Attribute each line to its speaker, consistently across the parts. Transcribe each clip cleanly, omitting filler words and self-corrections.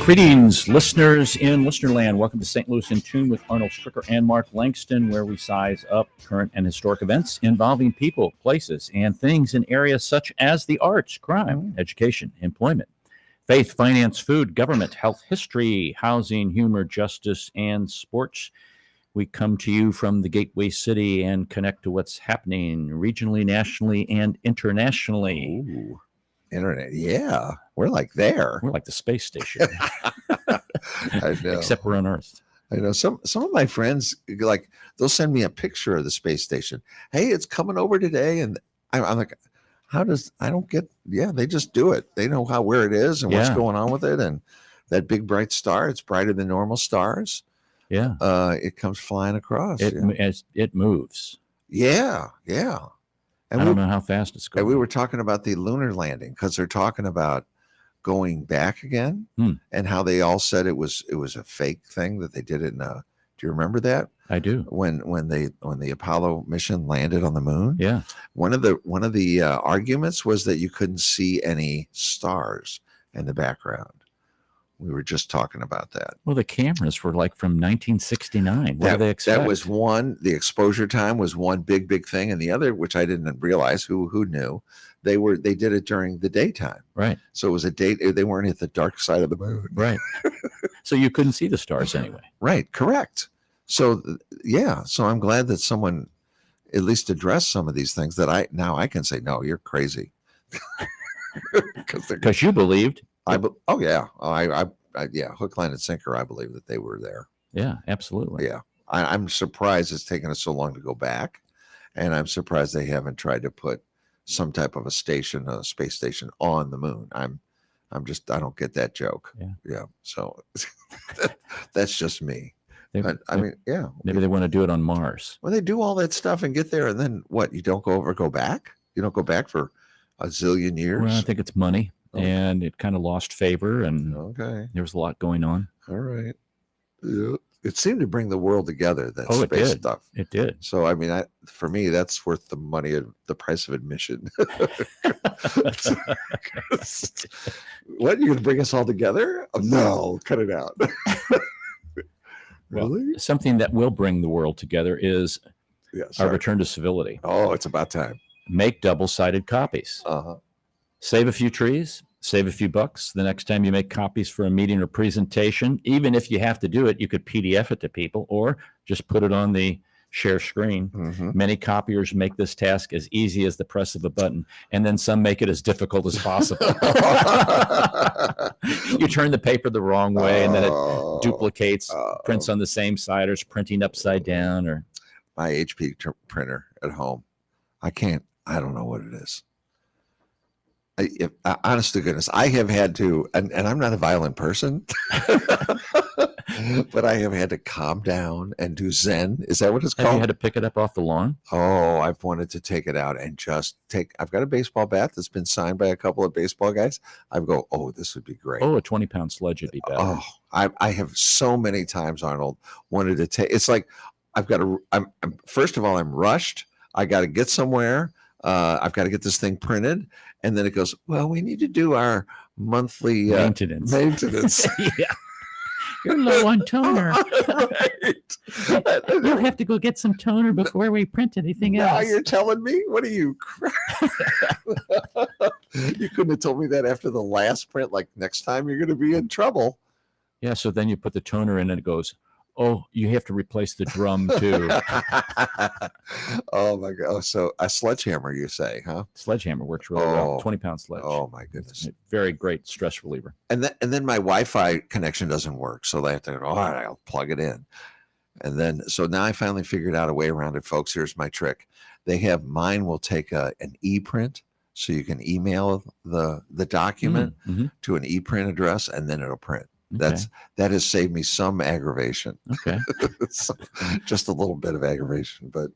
Speaker 1: Greetings, listeners in Listenerland. Welcome to St. Louis in Tune with Arnold Stricker and Mark Langston, where we size up current and historic events involving people, places, and things in areas such as the arts, crime, education, employment, faith, finance, food, government, health, history, housing, humor, justice, and sports. We come to you from the Gateway City and connect to what's happening regionally, nationally, and internationally.
Speaker 2: Ooh, internet. Yeah, we're like there.
Speaker 1: We're like the space station,
Speaker 2: I know.
Speaker 1: except we're on Earth.
Speaker 2: I know some of my friends, like, they'll send me a picture of the space station. Hey, it's coming over today, and I'm like, how does I don't get? Yeah, they just do it. They know where it is and what's
Speaker 1: Yeah.
Speaker 2: going on with it, and that big bright star. It's brighter than normal stars.
Speaker 1: Yeah,
Speaker 2: It comes flying across.
Speaker 1: it moves.
Speaker 2: Yeah. And
Speaker 1: I don't know how fast it's going.
Speaker 2: And we were talking about the lunar landing because they're talking about going back again, and how they all said it was a fake thing that they did it in a. Do you remember that?
Speaker 1: I do.
Speaker 2: When the Apollo mission landed on the moon.
Speaker 1: Yeah.
Speaker 2: One of the arguments was that you couldn't see any stars in the background. We were just talking about that.
Speaker 1: Well, the cameras were like from 1969. What do they expect?
Speaker 2: That was one. The exposure time was one big thing, and the other, which I didn't realize, who knew, they did it during the daytime.
Speaker 1: Right.
Speaker 2: So it was a date. They weren't at the dark side of the moon.
Speaker 1: Right. So you couldn't see the stars anyway.
Speaker 2: Right. Correct. So yeah. So I'm glad that someone at least addressed some of these things that I can say, no, you're crazy.
Speaker 1: Because you believed.
Speaker 2: Oh yeah. I hook, line, and sinker. I believe that they were there.
Speaker 1: Yeah, absolutely.
Speaker 2: Yeah. I'm surprised it's taken us so long to go back, and I'm surprised they haven't tried to put some type of a space station on the moon. I don't get that joke. Yeah. So that's just me. But I mean, yeah.
Speaker 1: Maybe they want to do it on Mars.
Speaker 2: Well, they do all that stuff and get there, and then what? You don't go back? You don't go back for a zillion years?
Speaker 1: Well, I think it's money. And it kind of lost favor, and there was a lot going on.
Speaker 2: All right. Yeah. It seemed to bring the world together, that space stuff.
Speaker 1: It did.
Speaker 2: So, I mean, for me, that's worth the money of the price of admission. What, you're going to bring us all together? Oh, no, cut it out. Really?
Speaker 1: Well, something that will bring the world together is our return to civility.
Speaker 2: Oh, it's about time.
Speaker 1: Make double-sided copies. Save a few trees, save a few bucks. The next time you make copies for a meeting or presentation, even if you have to do it, you could PDF it to people or just put it on the share screen. Many copiers make this task as easy as the press of a button, and then some make it as difficult as possible. You turn the paper the wrong way, and then it duplicates, prints on the same side, or it's printing upside down. Or
Speaker 2: my HP printer at home, I don't know what it is. Honest to goodness, I have had to, and I'm not a violent person, but I have had to calm down and do Zen. Is that what it's called?
Speaker 1: Have you had to pick it up off the lawn?
Speaker 2: Oh, I've wanted to take it out and just I've got a baseball bat that's been signed by a couple of baseball guys. I go, oh, this would be great.
Speaker 1: Oh, a 20-pound sledge would be better.
Speaker 2: Oh, I have so many times, Arnold, wanted to take, it's like, I'm first of all, I'm rushed. I got to get somewhere. I've got to get this thing printed. And then it goes, well, we need to do our monthly
Speaker 1: maintenance.
Speaker 2: Yeah.
Speaker 1: You're low on toner.
Speaker 2: Right.
Speaker 1: You'll have to go get some toner before we print anything else.
Speaker 2: Now you're telling me? What are you? You couldn't have told me that after the last print. Like, next time you're going to be in trouble.
Speaker 1: Yeah, so then you put the toner in and it goes, oh, you have to replace the drum too.
Speaker 2: Oh my God. Oh, so a sledgehammer, you say, huh?
Speaker 1: Sledgehammer works really well. 20-pound sledge.
Speaker 2: Oh my goodness.
Speaker 1: It's a very great stress reliever.
Speaker 2: And then my Wi-Fi connection doesn't work. So they have to go, all right, I'll plug it in. And then, so now I finally figured out a way around it, folks. Here's my trick. Mine will take an e-print. So you can email the document to an e-print address, and then it'll print.
Speaker 1: Okay.
Speaker 2: That has saved me some aggravation.
Speaker 1: Okay.
Speaker 2: Just a little bit of aggravation, but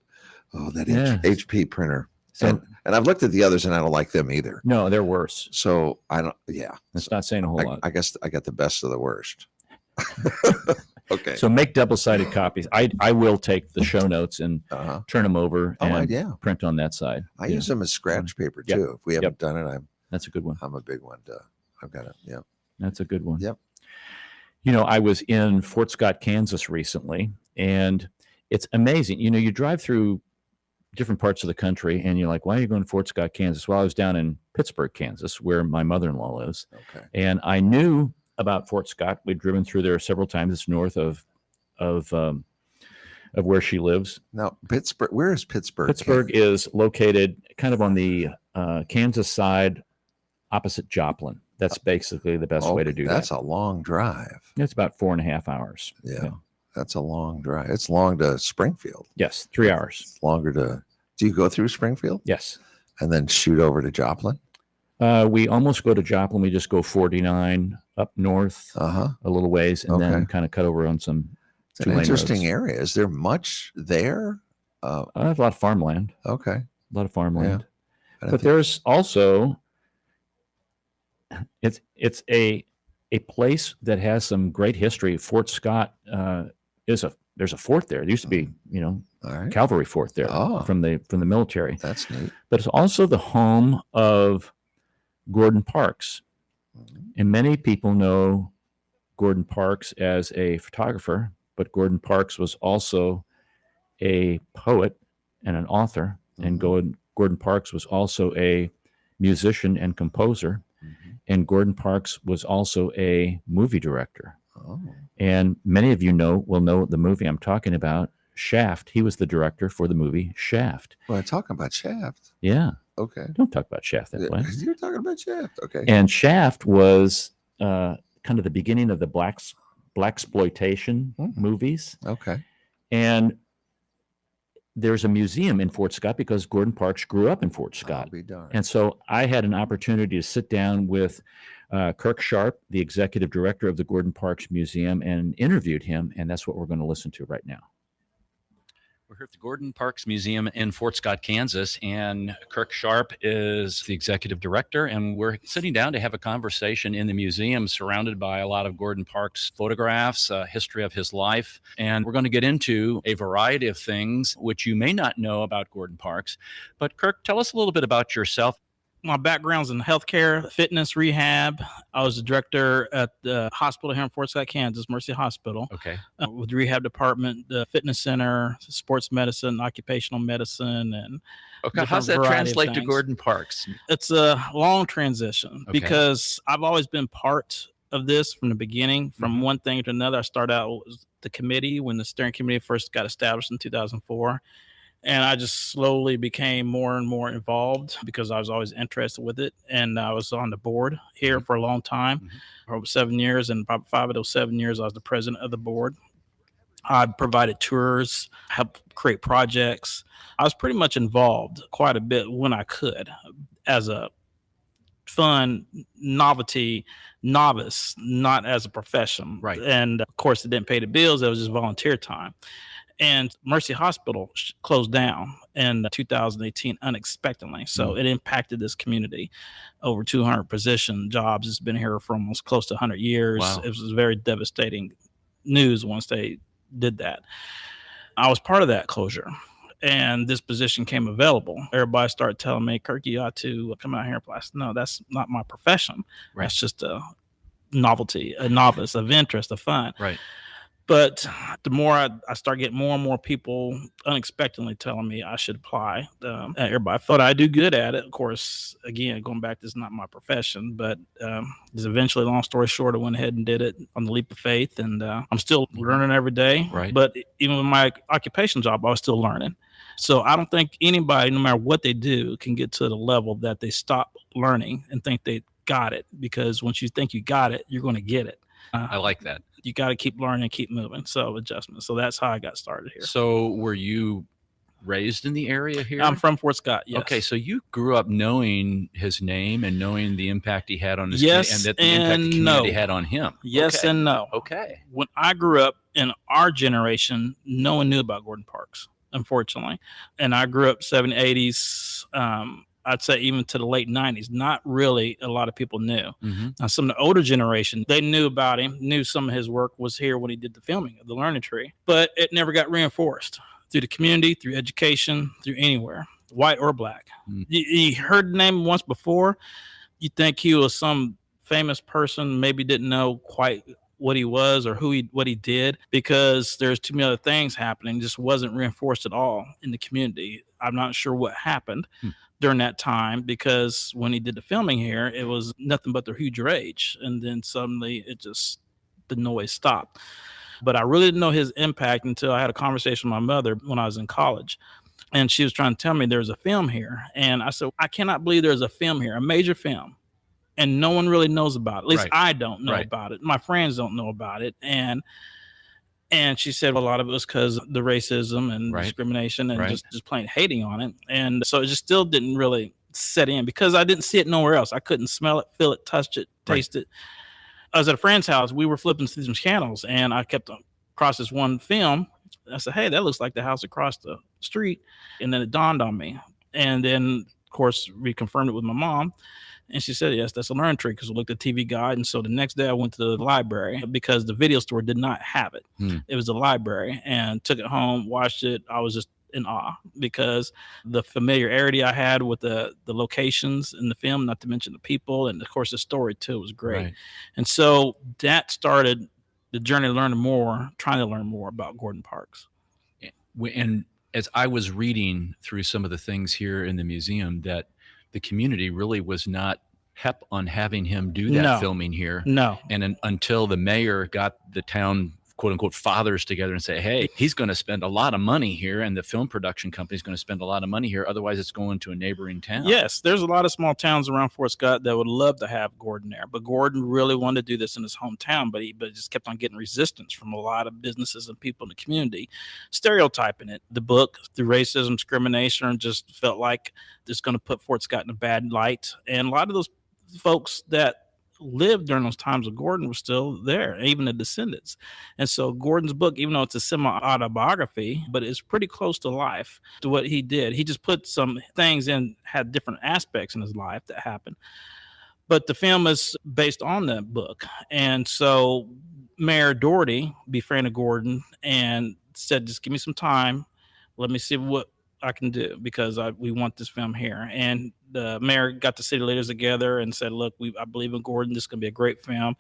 Speaker 2: that HP printer.
Speaker 1: So,
Speaker 2: and I've looked at the others and I don't like them either.
Speaker 1: No, they're worse.
Speaker 2: So I don't. Yeah,
Speaker 1: that's not saying a whole lot.
Speaker 2: I guess I got the best of the worst. Okay.
Speaker 1: So make double-sided copies. I will take the show notes and turn them over and print on that side.
Speaker 2: I use them as scratch paper too. If we haven't done it,
Speaker 1: that's a good one.
Speaker 2: I'm a big one. I've got it. Yeah.
Speaker 1: That's a good one.
Speaker 2: Yep.
Speaker 1: I was in Fort Scott, Kansas recently, and it's amazing. You drive through different parts of the country, and you're like, why are you going to Fort Scott, Kansas? Well, I was down in Pittsburgh, Kansas, where my mother-in-law lives.
Speaker 2: Okay.
Speaker 1: And I knew about Fort Scott. We'd driven through there several times. It's north of where she lives.
Speaker 2: Now, Pittsburgh, where is Pittsburgh?
Speaker 1: Pittsburgh is located kind of on the Kansas side, opposite Joplin. That's basically the best way to do that.
Speaker 2: That's a long drive.
Speaker 1: It's about 4.5 hours.
Speaker 2: Yeah. That's a long drive. It's long to Springfield.
Speaker 1: Yes, 3 hours.
Speaker 2: It's longer to. Do you go through Springfield?
Speaker 1: Yes.
Speaker 2: And then shoot over to Joplin?
Speaker 1: We almost go to Joplin. We just go 49 up north a little ways, and then kind of cut over on some.
Speaker 2: It's an interesting area. Is there much there?
Speaker 1: I have a lot of farmland.
Speaker 2: Okay.
Speaker 1: A lot of farmland.
Speaker 2: Yeah.
Speaker 1: But there's also it's a place that has some great history. Fort Scott there's a fort there. There used to be,
Speaker 2: All right.
Speaker 1: cavalry fort there from the military.
Speaker 2: That's neat.
Speaker 1: But it's also the home of Gordon Parks. And many people know Gordon Parks as a photographer, but Gordon Parks was also a poet and an author. And Gordon Parks was also a musician and composer. And Gordon Parks was also a movie director.
Speaker 2: Oh.
Speaker 1: And many of you will know the movie I'm talking about, Shaft. He was the director for the movie Shaft.
Speaker 2: Well, I'm talking about Shaft.
Speaker 1: Yeah.
Speaker 2: Okay.
Speaker 1: Don't talk about Shaft that way.
Speaker 2: You're talking about Shaft. Okay.
Speaker 1: And Shaft was kind of the beginning of the blaxploitation movies.
Speaker 2: Okay.
Speaker 1: And there's a museum in Fort Scott because Gordon Parks grew up in Fort Scott.
Speaker 2: I'll be darned.
Speaker 1: And so I had an opportunity to sit down with Kirk Sharp, the executive director of the Gordon Parks Museum, and interviewed him. And that's what we're going to listen to right now.
Speaker 3: We're here at the Gordon Parks Museum in Fort Scott, Kansas, and Kirk Sharp is the executive director, and we're sitting down to have a conversation in the museum surrounded by a lot of Gordon Parks photographs, a history of his life, and we're going to get into a variety of things which you may not know about Gordon Parks. But Kirk, tell us a little bit about yourself.
Speaker 4: My background's in healthcare, fitness, rehab. I was the director at the hospital here in Fort Scott, Kansas, Mercy Hospital.
Speaker 3: Okay.
Speaker 4: With the rehab department, the fitness center, sports medicine, occupational medicine, and
Speaker 3: Okay. How's that translate to Gordon Parks?
Speaker 4: It's a long transition because I've always been part of this from the beginning, from one thing to another. I started out with the committee when the steering committee first got established in 2004. And I just slowly became more and more involved because I was always interested with it. And I was on the board here for a long time, for over 7 years. And probably 5 of those 7 years, I was the president of the board. I provided tours, helped create projects. I was pretty much involved quite a bit when I could as a fun novelty novice, not as a profession.
Speaker 3: Right.
Speaker 4: And of course, it didn't pay the bills. It was just volunteer time. And Mercy Hospital closed down in 2018 unexpectedly. So it impacted this community. Over 200 position jobs. It's been here for almost close to 100 years.
Speaker 3: Wow.
Speaker 4: It was very devastating news once they did that. I was part of that closure. And this position came available. Everybody started telling me, Kirk, you ought to come out here and apply. I said, no, that's not my profession.
Speaker 3: Right.
Speaker 4: That's just a novelty, a novice, of interest, of fun.
Speaker 3: Right.
Speaker 4: But the more I start getting more and more people unexpectedly telling me I should apply, everybody thought I do good at it. Of course, again, going back, this is not my profession, but just eventually, long story short, I went ahead and did it on the leap of faith. And I'm still learning every day.
Speaker 3: Right.
Speaker 4: But even with my occupation job, I was still learning. So I don't think anybody, no matter what they do, can get to the level that they stop learning and think they got it. Because once you think you got it, you're going to get it.
Speaker 3: I like that.
Speaker 4: You got to keep learning and keep moving. So adjustment. So that's how I got started here.
Speaker 3: So were you raised in the area here?
Speaker 4: I'm from Fort Scott. Yes.
Speaker 3: Okay, so you grew up knowing his name and knowing the impact he had on his
Speaker 4: Yes,
Speaker 3: and that the impact the
Speaker 4: and
Speaker 3: community
Speaker 4: no.
Speaker 3: had on him.
Speaker 4: Yes
Speaker 3: Okay.
Speaker 4: and no.
Speaker 3: Okay.
Speaker 4: When I grew up in our generation, no one knew about Gordon Parks, unfortunately. And I grew up 70s, 80s. I'd say even to the late 90s, not really a lot of people knew. Now, some of the older generation, they knew about him, knew some of his work was here when he did the filming of The Learning Tree, but it never got reinforced through the community, through education, through anywhere, white or black. You heard the name once before, you think he was some famous person, maybe didn't know quite what he was or what he did, because there's too many other things happening. It just wasn't reinforced at all in the community. I'm not sure what happened during that time, because when he did the filming here, it was nothing but the huge rage. And then suddenly the noise stopped. But I really didn't know his impact until I had a conversation with my mother when I was in college. And she was trying to tell me there's a film here. And I said, I cannot believe there's a film here, a major film, and no one really knows about it. At least I don't know about it. My friends don't know about it. And she said, well, a lot of it was because of the racism and discrimination and just plain hating on it. And so it just still didn't really set in because I didn't see it nowhere else. I couldn't smell it, feel it, touch it, taste it. I was at a friend's house. We were flipping through some channels, and I kept across this one film. I said, hey, that looks like the house across the street. And then it dawned on me. And then, of course, we confirmed it with my mom. And she said, yes, that's a learn tree, because we looked at TV Guide. And so the next day I went to the library because the video store did not have it. It was a library, and took it home, watched it. I was just in awe because the familiarity I had with the locations in the film, not to mention the people, and of course the story too was great. And so that started the journey to trying to learn more about Gordon Parks.
Speaker 3: And as I was reading through some of the things here in the museum, that the community really was not hep on having him do that filming here. And until the mayor got the town, quote unquote, fathers together and say, hey, he's going to spend a lot of money here, and the film production company is going to spend a lot of money here. Otherwise, it's going to a neighboring town.
Speaker 4: Yes, there's a lot of small towns around Fort Scott that would love to have Gordon there. But Gordon really wanted to do this in his hometown, but he just kept on getting resistance from a lot of businesses and people in the community, stereotyping it. The book, through racism, discrimination, just felt like it's going to put Fort Scott in a bad light. And a lot of those folks that lived during those times of Gordon were still there, even the descendants. And so Gordon's book, even though it's a semi-autobiography, but it's pretty close to life, to what he did. He just put some things in, had different aspects in his life that happened. But the film is based on that book. And so Mayor Doherty befriended Gordon and said, just give me some time. Let me see what I can do, because we want this film here. And the mayor got the city leaders together and said, look, I believe in Gordon. This is going to be a great film.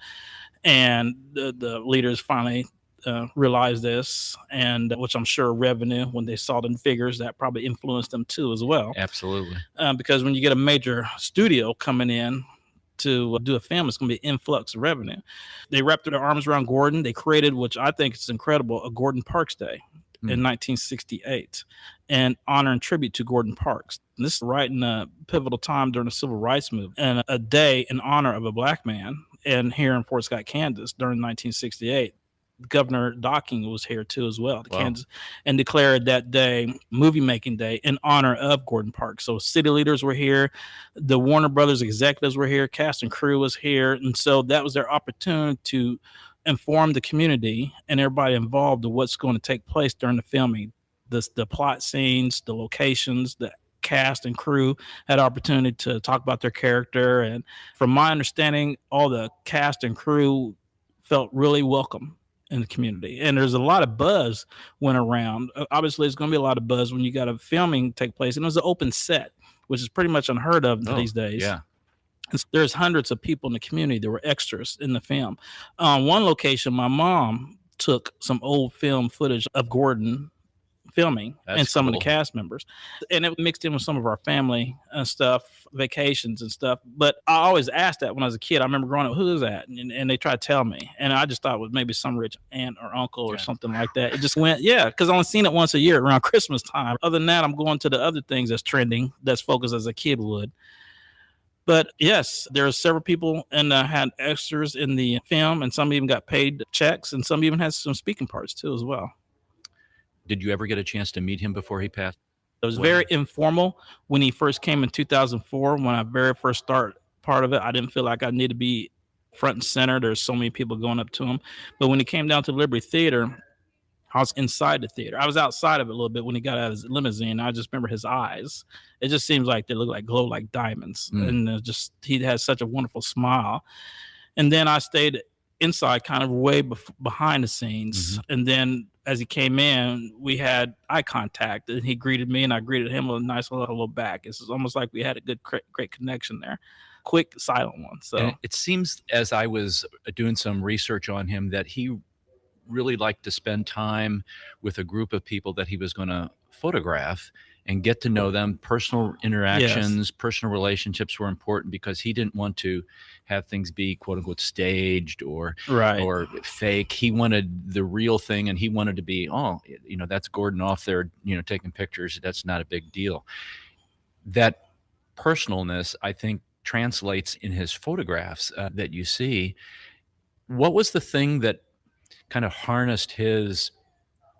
Speaker 4: And the leaders finally realized this, and which I'm sure revenue, when they saw the figures, that probably influenced them too as well.
Speaker 3: Absolutely.
Speaker 4: Because when you get a major studio coming in to do a film, it's going to be an influx of revenue. They wrapped their arms around Gordon. They created, which I think is incredible, a Gordon Parks Day in 1968, and honor and tribute to Gordon Parks. And this is right in a pivotal time during the Civil Rights Movement, and a day in honor of a black man. And here in Fort Scott, Kansas, during 1968, Governor Docking was here too as well, Kansas, and declared that day movie making day in honor of Gordon Parks. So city leaders were here, the Warner Brothers executives were here, cast and crew was here, and so that was their opportunity to inform the community and everybody involved of what's going to take place during the filming. The plot scenes, the locations, the cast and crew had opportunity to talk about their character. And from my understanding, all the cast and crew felt really welcome in the community. And there's a lot of buzz went around. Obviously, there's going to be a lot of buzz when you got a filming take place. And it was an open set, which is pretty much unheard of these days.
Speaker 3: Yeah.
Speaker 4: There's hundreds of people in the community that were extras in the film. On one location, my mom took some old film footage of Gordon filming and some of the cast members, and it mixed in with some of our family and stuff, vacations and stuff. But I always asked that when I was a kid. I remember growing up, who is that? And they tried to tell me, and I just thought it was maybe some rich aunt or uncle or something like that. It just went, because I only seen it once a year around Christmas time. Other than that, I'm going to the other things that's trending, that's focused as a kid would. But yes, there are several people and had extras in the film, and some even got paid checks, and some even had some speaking parts too as well.
Speaker 3: Did you ever get a chance to meet him before he passed?
Speaker 4: It was very informal when he first came in 2004. When I very first started part of it, I didn't feel like I needed to be front and center. There's so many people going up to him. But when he came down to the Liberty Theater, I was inside the theater. I was outside of it a little bit when he got out of his limousine. I just remember his eyes. It just seems like they look like glow like diamonds. And he had such a wonderful smile. And then I stayed inside, kind of way behind the scenes. And then as he came in, we had eye contact, and he greeted me and I greeted him with a nice little hello back. It's almost like we had a great connection there. quick, silent one. So
Speaker 3: And it seems, as I was doing some research on him, that he really liked to spend time with a group of people that he was going to photograph and get to know them. Personal interactions, personal relationships were important because he didn't want to have things be quote unquote staged or fake. He wanted the real thing, and he wanted to be, oh, that's Gordon off there, taking pictures. That's not a big deal. That personalness, I think, translates in his photographs that you see. What was the thing that kind of harnessed his,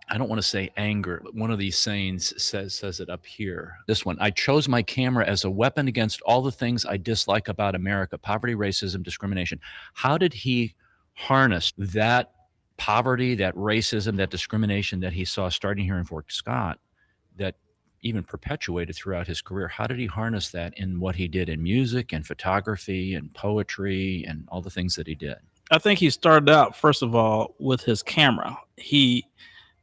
Speaker 3: I don't want to say anger, but one of these sayings says it up here. This one: I chose my camera as a weapon against all the things I dislike about America: poverty, racism, discrimination. How did he harness that poverty, that racism, that discrimination that he saw starting here in Fort Scott, that even perpetuated throughout his career? How did he harness that in what he did in music and photography and poetry and all the things that he did?
Speaker 4: I think he started out, first of all, with his camera. He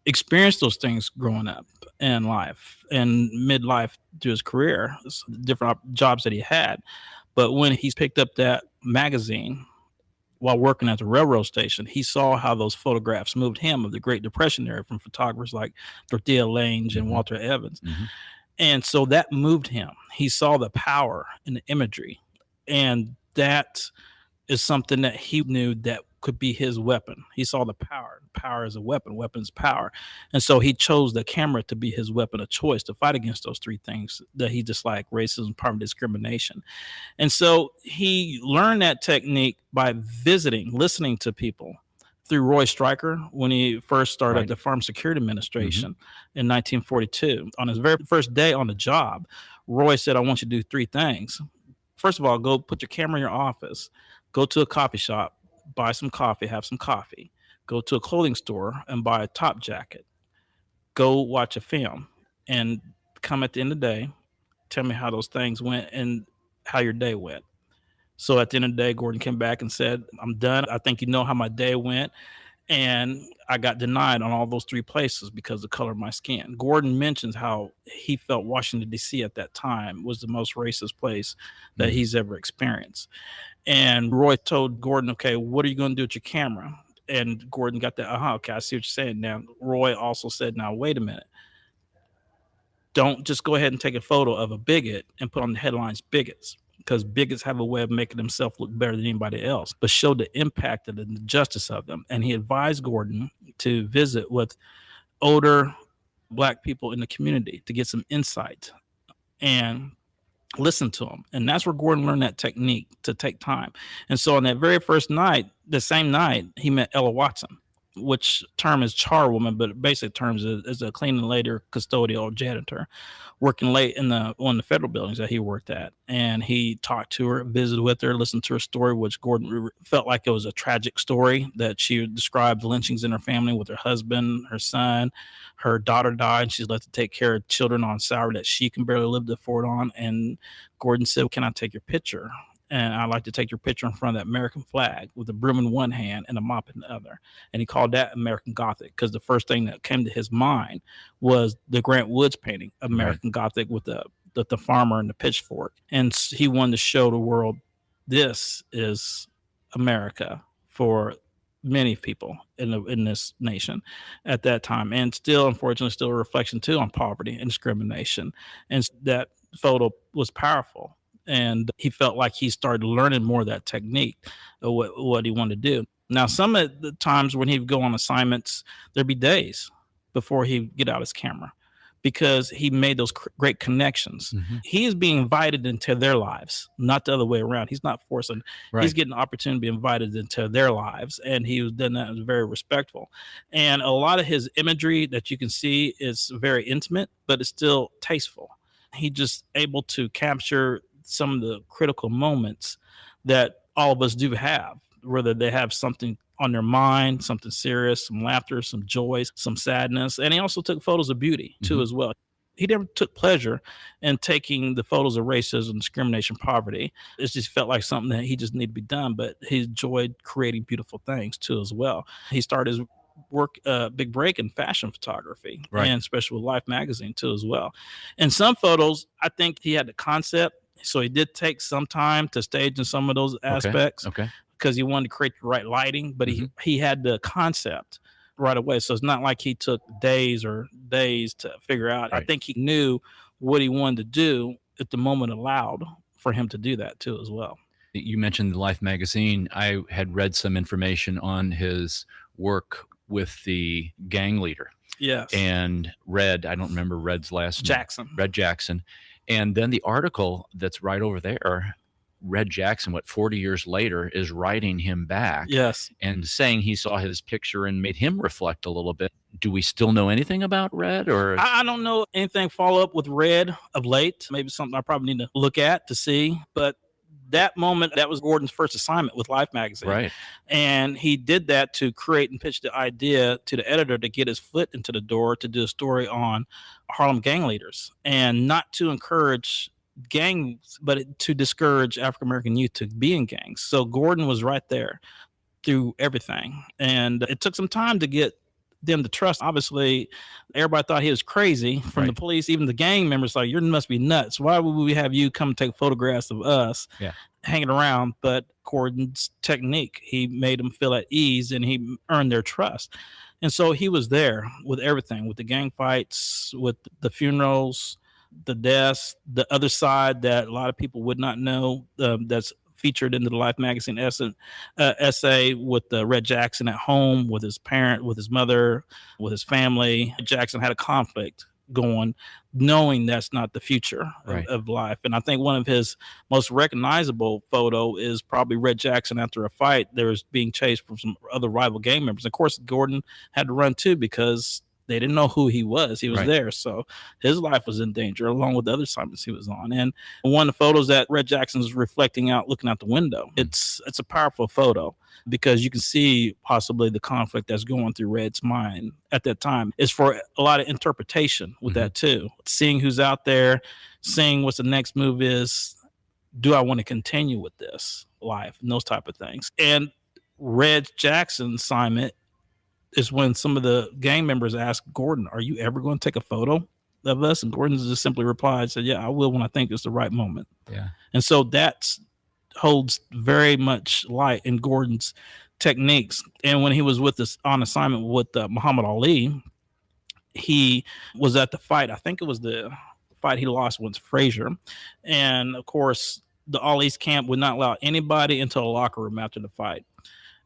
Speaker 4: experienced those things growing up in life and midlife to his career, different jobs that he had. But when he picked up that magazine while working at the railroad station, he saw how those photographs moved him of the Great Depression era from photographers like Dorothea Lange and Walter Evans. And so that moved him. He saw the power in the imagery, and that is something that he knew that could be his weapon. He saw the power. Power is a weapon. Weapon's power. And so he chose the camera to be his weapon of choice to fight against those three things that he disliked: racism, poverty, discrimination. And so he learned that technique by listening to people through Roy Stryker when he first started at the Farm Security Administration in 1942. On his very first day on the job, Roy said, I want you to do three things. First of all, go put your camera in your office, go to a coffee shop, buy some coffee, have some coffee, go to a clothing store and buy a top jacket, go watch a film, and come at the end of the day, tell me how those things went and how your day went. So at the end of the day, Gordon came back and said, I'm done. I think you know how my day went. And I got denied on all those three places because of the color of my skin. Gordon mentions how he felt Washington, D.C. at that time was the most racist place that he's ever experienced. And Roy told Gordon, okay, what are you going to do with your camera? And Gordon got that, okay, I see what you're saying. Now, Roy also said, now, wait a minute. Don't just go ahead and take a photo of a bigot and put on the headlines bigots, because bigots have a way of making themselves look better than anybody else, but show the impact and the justice of them. And he advised Gordon to visit with older Black people in the community to get some insight and listen to them. And that's where Gordon learned that technique to take time. And so on that very first night, the same night, he met Ella Watson, which term is charwoman, but basic terms is a cleaning lady or custodial janitor, working late in one of the federal buildings that he worked at. And he talked to her, visited with her, listened to her story, which Gordon felt like it was a tragic story, that she described lynchings in her family with her husband, her son. Her daughter died, and she's left to take care of children on salary that she can barely live to afford on. And Gordon said, can I take your picture? And I'd like to take your picture in front of that American flag with a broom in one hand and a mop in the other. And he called that American Gothic, because the first thing that came to his mind was the Grant Woods painting, American Gothic, with the farmer and the pitchfork. And he wanted to show the world, this is America for many people in this nation at that time. And still, unfortunately, still a reflection too on poverty and discrimination. And that photo was powerful. And he felt like he started learning more of that technique of what he wanted to do. Now, some of the times when he would go on assignments, there'd be days before he'd get out his camera, because he made those great connections. He is being invited into their lives, not the other way around. He's not forcing. He's getting an opportunity to be invited into their lives. And he was done that, was very respectful. And a lot of his imagery that you can see is very intimate, but it's still tasteful. He just able to capture some of the critical moments that all of us do have, whether they have something on their mind, something serious, some laughter, some joy, some sadness. And he also took photos of beauty too, as well. He never took pleasure in taking the photos of racism, discrimination, poverty. It just felt like something that he just needed to be done, but he enjoyed creating beautiful things too, as well. He started his big break in fashion photography, and especially with Life magazine too, as well. And some photos, I think he had the concept So he did take some time to stage in some of those aspects
Speaker 3: Okay.
Speaker 4: because he wanted to create the right lighting, but he had the concept right away. So it's not like he took days to figure out. I
Speaker 3: Right.
Speaker 4: think he knew what he wanted to do at the moment allowed for him to do that too as well.
Speaker 3: You mentioned the Life magazine. I had read some information on his work with the gang leader
Speaker 4: Yes.
Speaker 3: and I don't remember Red's last name.
Speaker 4: Jackson.
Speaker 3: Red Jackson. And then the article that's right over there, Red Jackson, 40 years later, is writing him back
Speaker 4: Yes.
Speaker 3: and saying he saw his picture and made him reflect a little bit. Do we still know anything about Red, or?
Speaker 4: I don't know anything follow up with Red of late. Maybe something I probably need to look at to see. But that moment, that was Gordon's first assignment with Life magazine.
Speaker 3: Right.
Speaker 4: And he did that to create and pitch the idea to the editor to get his foot into the door to do a story on Harlem gang leaders, and not to encourage gangs, but to discourage African American youth to be in gangs. So Gordon was right there through everything. And it took some time to get them to trust. Obviously, everybody thought he was crazy from the police, even the gang members, like, you must be nuts. Why would we have you come take photographs of us hanging around? But Gordon's technique, he made them feel at ease and he earned their trust. And so he was there with everything, with the gang fights, with the funerals, the deaths, the other side that a lot of people would not know, that's featured in the Life magazine essay with Red Jackson at home with his parent, with his mother, with his family. Jackson had a conflict going, knowing that's not the future of life. And I think one of his most recognizable photo is probably Red Jackson after a fight. There was being chased from some other rival gang members. Of course, Gordon had to run too because they didn't know who he was. He was there. So his life was in danger along with the other assignments he was on. And one of the photos that Red Jackson's reflecting out, looking out the window, it's a powerful photo because you can see possibly the conflict that's going through Red's mind at that time. Is for a lot of interpretation with that too. Seeing who's out there, seeing what the next move is. Do I want to continue with this life? And those type of things. And Red Jackson's assignment is when some of the gang members asked Gordon, are you ever going to take a photo of us? And Gordon just simply replied, said, yeah, I will when I think it's the right moment.
Speaker 3: Yeah.
Speaker 4: And so that holds very much light in Gordon's techniques. And when he was with us on assignment with Muhammad Ali, he was at the fight. I think it was the fight he lost against Frazier. And of course, the Ali's camp would not allow anybody into the locker room after the fight,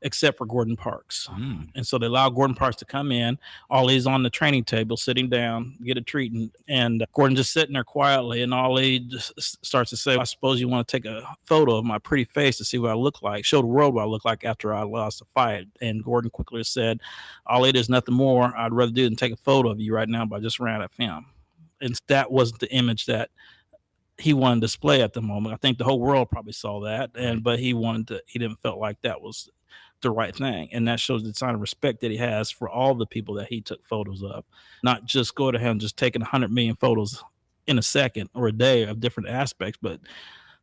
Speaker 4: except for Gordon Parks. And so they allowed Gordon Parks to come in. Ali's on the training table, sitting down, get a treatment. And Gordon just sitting there quietly. And Ali just starts to say, I suppose you want to take a photo of my pretty face to see what I look like, show the world what I look like after I lost the fight. And Gordon quickly said, Ali, there's nothing more I'd rather do than take a photo of you right now, but I just ran out of film. And that wasn't the image that he wanted to display at the moment. I think the whole world probably saw that. But he didn't felt like that was the right thing. And that shows the sign of respect that he has for all the people that he took photos of, not just go to him, just taking 100 million photos in a second or a day of different aspects, but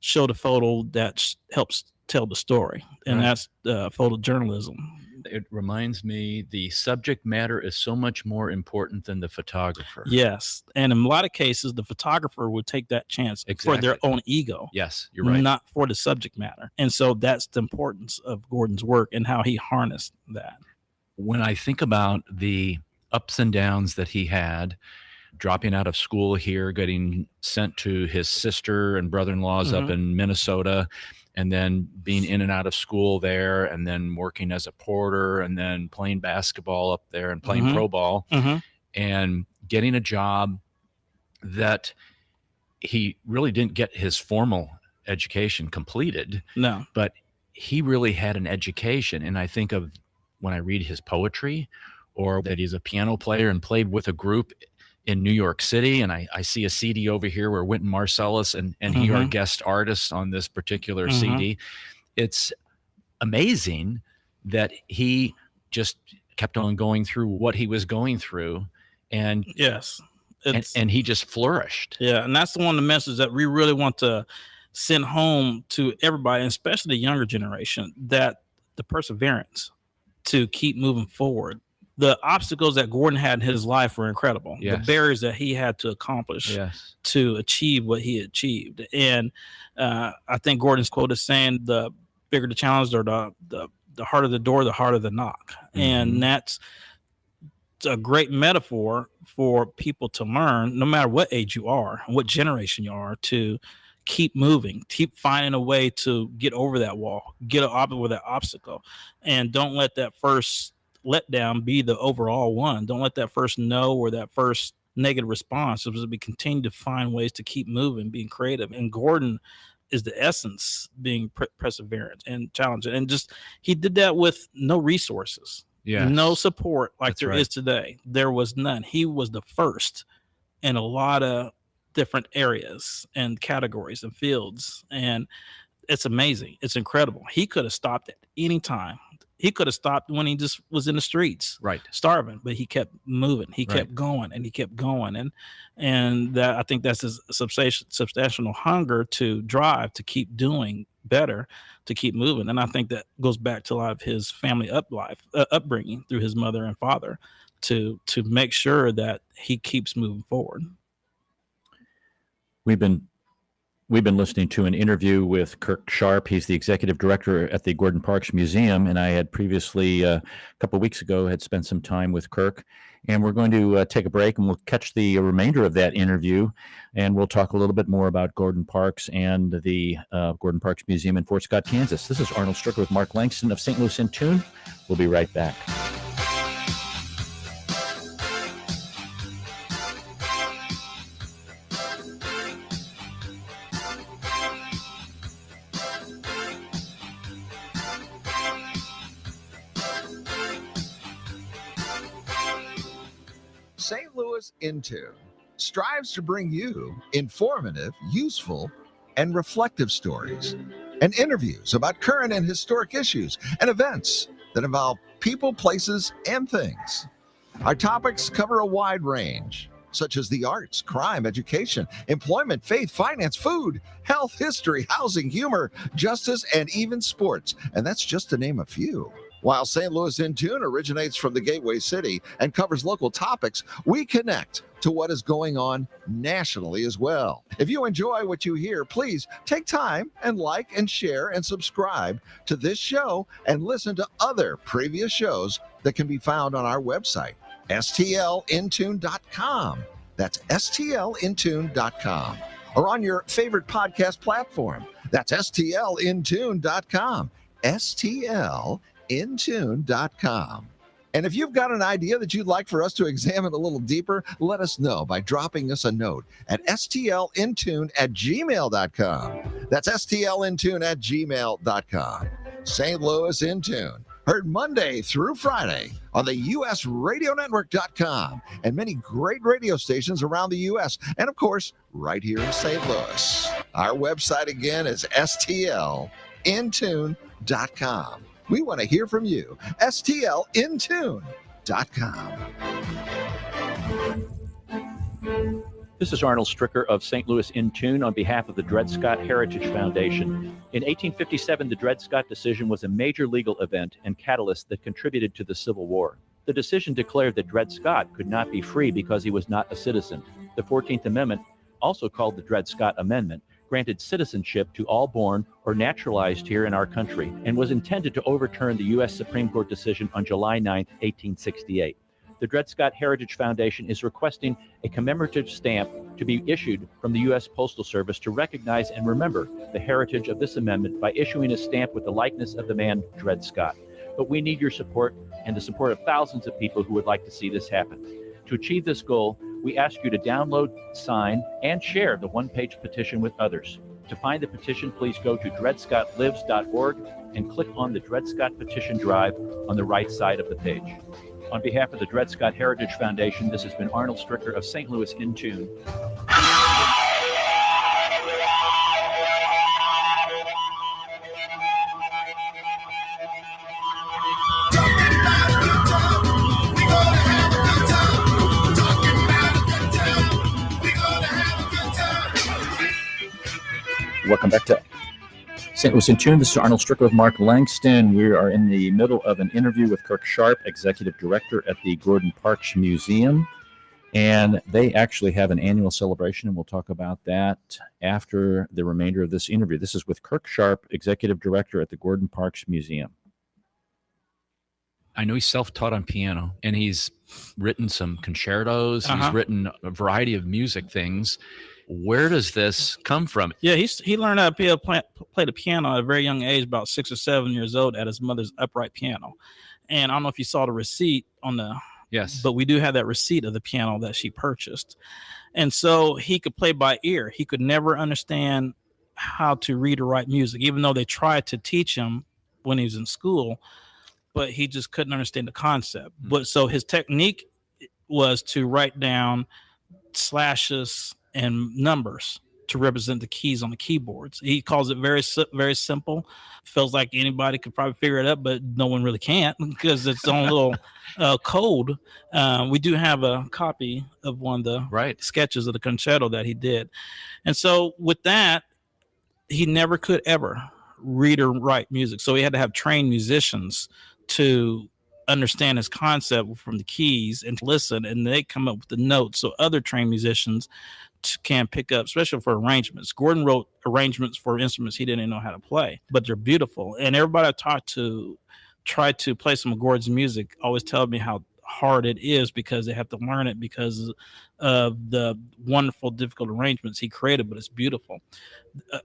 Speaker 4: show the photo that helps tell the story. And that's photojournalism.
Speaker 3: It reminds me the subject matter is so much more important than the photographer.
Speaker 4: Yes. And in a lot of cases, the photographer would take that chance for their own ego.
Speaker 3: Yes, you're right.
Speaker 4: Not for the subject matter. And so that's the importance of Gordon's work and how he harnessed that.
Speaker 3: When I think about the ups and downs that he had, dropping out of school here, getting sent to his sister and brother-in-laws up in Minnesota, and then being in and out of school there, and then working as a porter, and then playing basketball up there and playing pro ball, and getting a job that he really didn't get his formal education completed.
Speaker 4: No.
Speaker 3: But he really had an education. And I think of when I read his poetry, or that he's a piano player and played with a group in New York City. And I see a CD over here where Wynton Marsalis and he are guest artists on this particular CD. It's amazing that he just kept on going through what he was going through. And
Speaker 4: yes,
Speaker 3: and he just flourished.
Speaker 4: Yeah. And that's one of the messages that we really want to send home to everybody, and especially the younger generation, that the perseverance to keep moving forward, the obstacles that Gordon had in his life were incredible.
Speaker 3: Yes.
Speaker 4: The barriers that he had to accomplish
Speaker 3: Yes.
Speaker 4: to achieve what he achieved. And I think Gordon's quote is saying the bigger the challenge or the harder the door, the harder the knock.
Speaker 3: Mm-hmm.
Speaker 4: And that's a great metaphor for people to learn, no matter what age you are and what generation you are, to keep moving, keep finding a way to get over that wall, get over that obstacle, and don't let that first letdown be the overall one. Don't let that first no or that first negative response. Because we continue to find ways to keep moving, being creative. And Gordon is the essence, being perseverant and challenging. And just he did that with no resources, no support like
Speaker 3: That's
Speaker 4: there
Speaker 3: right.
Speaker 4: is today. There was none. He was the first in a lot of different areas and categories and fields. And it's amazing. It's incredible. He could have stopped at any time. He could have stopped when he just was in the streets,
Speaker 3: Right.
Speaker 4: starving, but he kept moving. He
Speaker 3: Right.
Speaker 4: kept going and he kept going. And that, I think that's his substantial hunger to drive, to keep doing better, to keep moving. And I think that goes back to a lot of his family upbringing through his mother and father to make sure that he keeps moving forward.
Speaker 1: We've been listening to an interview with Kirk Sharp. He's the executive director at the Gordon Parks Museum, and I had previously, a couple of weeks ago, had spent some time with Kirk. And we're going to take a break, and we'll catch the remainder of that interview, and we'll talk a little bit more about Gordon Parks and the Gordon Parks Museum in Fort Scott, Kansas. This is Arnold Stricker with Mark Langston of St. Louis in Tune. We'll be right back.
Speaker 2: St. Louis in Tune strives to bring you informative, useful, and reflective stories and interviews about current and historic issues and events that involve people, places, and things. Our topics cover a wide range, such as the arts, crime, education, employment, faith, finance, food, health, history, housing, humor, justice, and even sports. And that's just to name a few. While St. Louis in Tune originates from the Gateway City and covers local topics, we connect to what is going on nationally as well. If you enjoy what you hear, please take time and like and share and subscribe to this show and listen to other previous shows that can be found on our website, stlintune.com. That's stlintune.com. Or on your favorite podcast platform. That's stlintune.com. stlintune.com. And if you've got an idea that you'd like for us to examine a little deeper, let us know by dropping us a note at stlintune@gmail.com. That's stlintune@gmail.com. St. Louis in Tune, heard Monday through Friday on the usradionetwork.com and many great radio stations around the U.S. and, of course, right here in St. Louis. Our website again is stlintune.com. We want to hear from you. stlintune.com.
Speaker 1: This is Arnold Stricker of St. Louis in Tune on behalf of the Dred Scott Heritage Foundation. In 1857, the Dred Scott decision was a major legal event and catalyst that contributed to the Civil War. The decision declared that Dred Scott could not be free because he was not a citizen. The 14th Amendment, also called the Dred Scott Amendment, granted citizenship to all born or naturalized here in our country and was intended to overturn the U.S. Supreme Court decision on July 9, 1868. The Dred Scott Heritage Foundation is requesting a commemorative stamp to be issued from the U.S. Postal Service to recognize and remember the heritage of this amendment by issuing a stamp with the likeness of the man Dred Scott. But we need your support and the support of thousands of people who would like to see this happen. To achieve this goal, we ask you to download, sign, and share the one-page petition with others. To find the petition, please go to dredscottlives.org and click on the Dred Scott Petition Drive on the right side of the page. On behalf of the Dred Scott Heritage Foundation, this has been Arnold Stricker of St. Louis in Tune. Welcome back to St. Louis in Tune. This is Arnold Stricker with Mark Langston. We are in the middle of an interview with Kirk Sharp, Executive Director at the Gordon Parks Museum. And they actually have an annual celebration, and we'll talk about that after the remainder of this interview. This is with Kirk Sharp, Executive Director at the Gordon Parks Museum.
Speaker 3: I know he's self-taught on piano, and he's written some concertos.
Speaker 4: Uh-huh.
Speaker 3: He's written a variety of music things. Where does this come from?
Speaker 4: Yeah, he learned how to play the piano at a very young age, about 6 or 7 years old, at his mother's upright piano. And I don't know if you saw the receipt on the...
Speaker 3: Yes.
Speaker 4: But we do have that receipt of the piano that she purchased. And so he could play by ear. He could never understand how to read or write music, even though they tried to teach him when he was in school, but he just couldn't understand the concept. But so his technique was to write down slashes and numbers to represent the keys on the keyboards. He calls it very, very simple. Feels like anybody could probably figure it out, but no one really can't because it's its own little code. We do have a copy of one of the sketches of the concerto that he did. And so with that, he never could ever read or write music. So he had to have trained musicians to understand his concept from the keys and to listen, and they come up with the notes so other trained musicians can pick up, especially for arrangements. Gordon wrote arrangements for instruments he didn't even know how to play, but they're beautiful. And everybody I talked to tried to play some of Gordon's music always tell me how hard it is because they have to learn it because of the wonderful, difficult arrangements he created, but it's beautiful.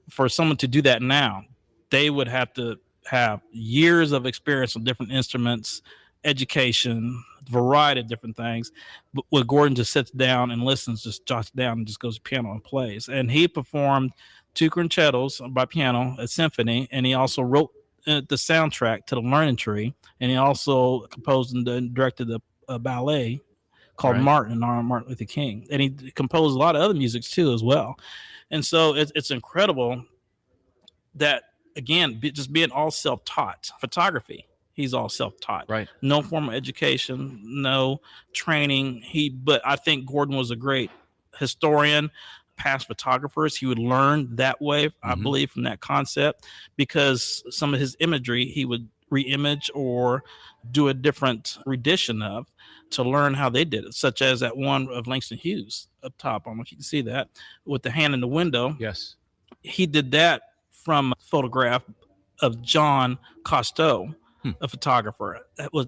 Speaker 4: For someone to do that now, they would have to have years of experience on different instruments, education, variety of different things. But when Gordon just sits down and listens, just jots down and just goes to piano and plays. And he performed 2 concertos by piano, a symphony, and he also wrote the soundtrack to The Learning Tree, and he also composed and directed a ballet called Martin Luther King, and he composed a lot of other music too as well. And so it's incredible that, again, just being all self-taught. Photography, he's all self-taught.
Speaker 3: Right.
Speaker 4: No formal education, no training. But I think Gordon was a great historian, past photographers. He would learn that way, I believe, from that concept, because some of his imagery he would re-image or do a different rendition of to learn how they did it, such as that one of Langston Hughes up top. I don't know if you can see that with the hand in the window.
Speaker 3: Yes.
Speaker 4: He did that from a photograph of John Costeau, a photographer. That was,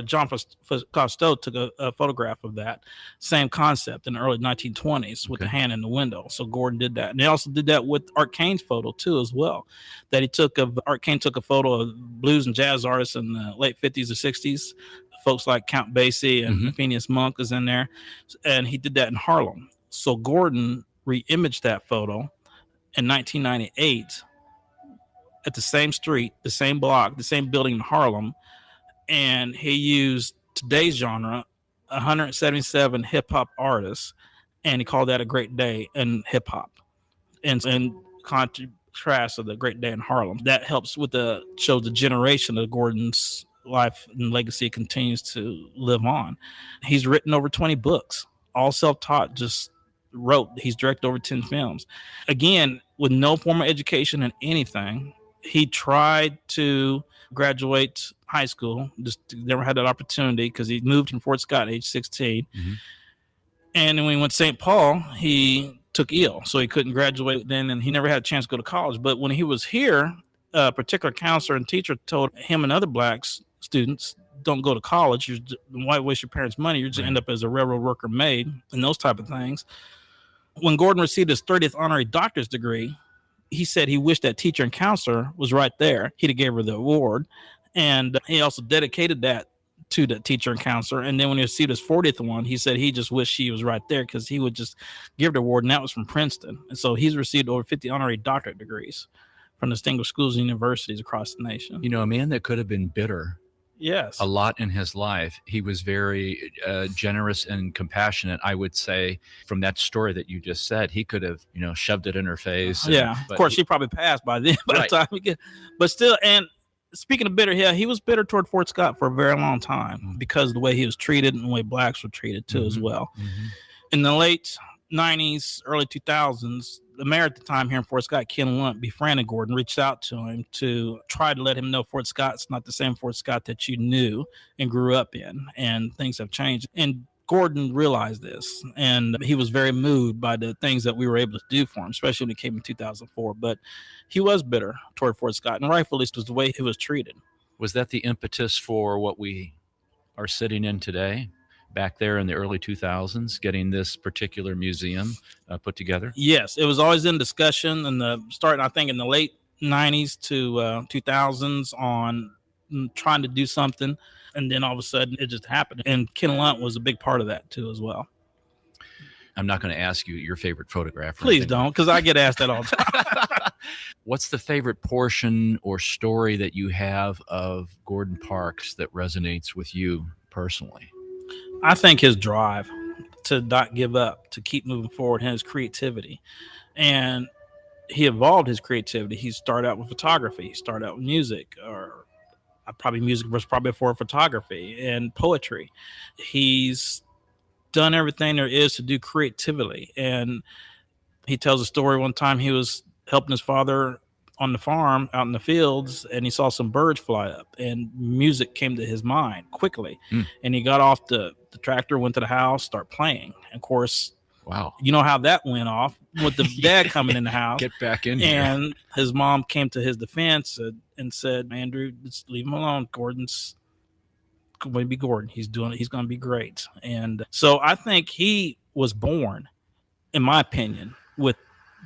Speaker 4: John Costeau took a photograph of that same concept in the early 1920s with the hand in the window. So Gordon did that. And they also did that with Art Kane's photo too, as well. That Art Kane took a photo of blues and jazz artists in the late 50s or 60s. Folks like Count Basie and Phineas Monk is in there. And he did that in Harlem. So Gordon re-imaged that photo in 1998 at the same street, the same block, the same building in Harlem. And he used today's genre, 177 hip hop artists, and he called that a great day in hip hop. And contrast of the great day in Harlem. That helps with shows the generation of Gordon's life and legacy continues to live on. He's written over 20 books, all self-taught, just wrote. He's directed over 10 films. Again, with no formal education in anything. He tried to graduate high school, just never had that opportunity because he moved from Fort Scott at age 16. And when he went to St. Paul, he took ill, so he couldn't graduate then, and he never had a chance to go to college. But when he was here, a particular counselor and teacher told him and other black students, don't go to college. Why waste your parents' money? You're just end up as a railroad worker maid and those type of things. When Gordon received his 30th honorary doctor's degree, he said he wished that teacher and counselor was right there. He'd have gave her the award. And he also dedicated that to the teacher and counselor. And then when he received his 40th one, he said he just wished she was right there because he would just give the award. And that was from Princeton. And so he's received over 50 honorary doctorate degrees from distinguished schools and universities across the nation.
Speaker 3: You know, a man that could have been bitter
Speaker 4: Yes.
Speaker 3: a lot in his life. He was very generous and compassionate, I would say, from that story that you just said. He could have, shoved it in her face.
Speaker 4: Of course, she probably passed by then by the time he get, but still. And speaking of bitter, he was bitter toward Fort Scott for a very long time because of the way he was treated and the way blacks were treated too as well. In the late 90s, early 2000s, The mayor at the time here in Fort Scott, Ken Lunt, befriended Gordon, reached out to him to try to let him know Fort Scott's not the same Fort Scott that you knew and grew up in, and things have changed. And Gordon realized this, and he was very moved by the things that we were able to do for him, especially when he came in 2004. But he was bitter toward Fort Scott, and rightfully was the way he was treated.
Speaker 3: Was that the impetus for what we are sitting in today, back there in the early 2000s, getting this particular museum put together?
Speaker 4: Yes, it was always in discussion in the starting, I think, in the late 90s to 2000s on trying to do something. And then all of a sudden it just happened. And Ken Lunt was a big part of that too, as well.
Speaker 3: I'm not going to ask you your favorite photograph.
Speaker 4: Please don't, because I get asked that all the time.
Speaker 3: What's the favorite portion or story that you have of Gordon Parks that resonates with you personally?
Speaker 4: I think his drive to not give up, to keep moving forward, and his creativity. And he evolved his creativity. He started out with photography. He started out with music, or music was probably before photography, and poetry. He's done everything there is to do creatively. And he tells a story one time he was helping his father on the farm out in the fields, and he saw some birds fly up, and music came to his mind quickly. And he got off the tractor, went to the house, start playing. And of course,
Speaker 3: wow,
Speaker 4: you know how that went off with the dad coming in the house.
Speaker 3: Get back in here.
Speaker 4: And his mom came to his defense and said, Andrew, just leave him alone. Gordon's going to be Gordon. He's going to be great. And so I think he was born, in my opinion, with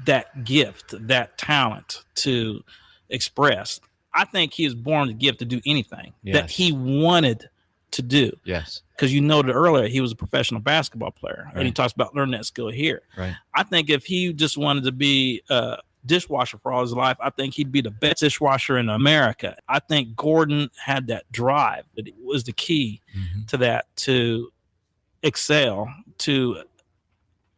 Speaker 4: that gift, that talent to express. I think he was born with the gift to do anything that he wanted to do.
Speaker 3: Yes.
Speaker 4: Because you noted earlier he was a professional basketball player,
Speaker 3: Right.
Speaker 4: and he talks about learning that skill here.
Speaker 3: Right.
Speaker 4: I think if he just wanted to be a dishwasher for all his life, I think he'd be the best dishwasher in America. I think Gordon had that drive. It was the key to that, to excel, to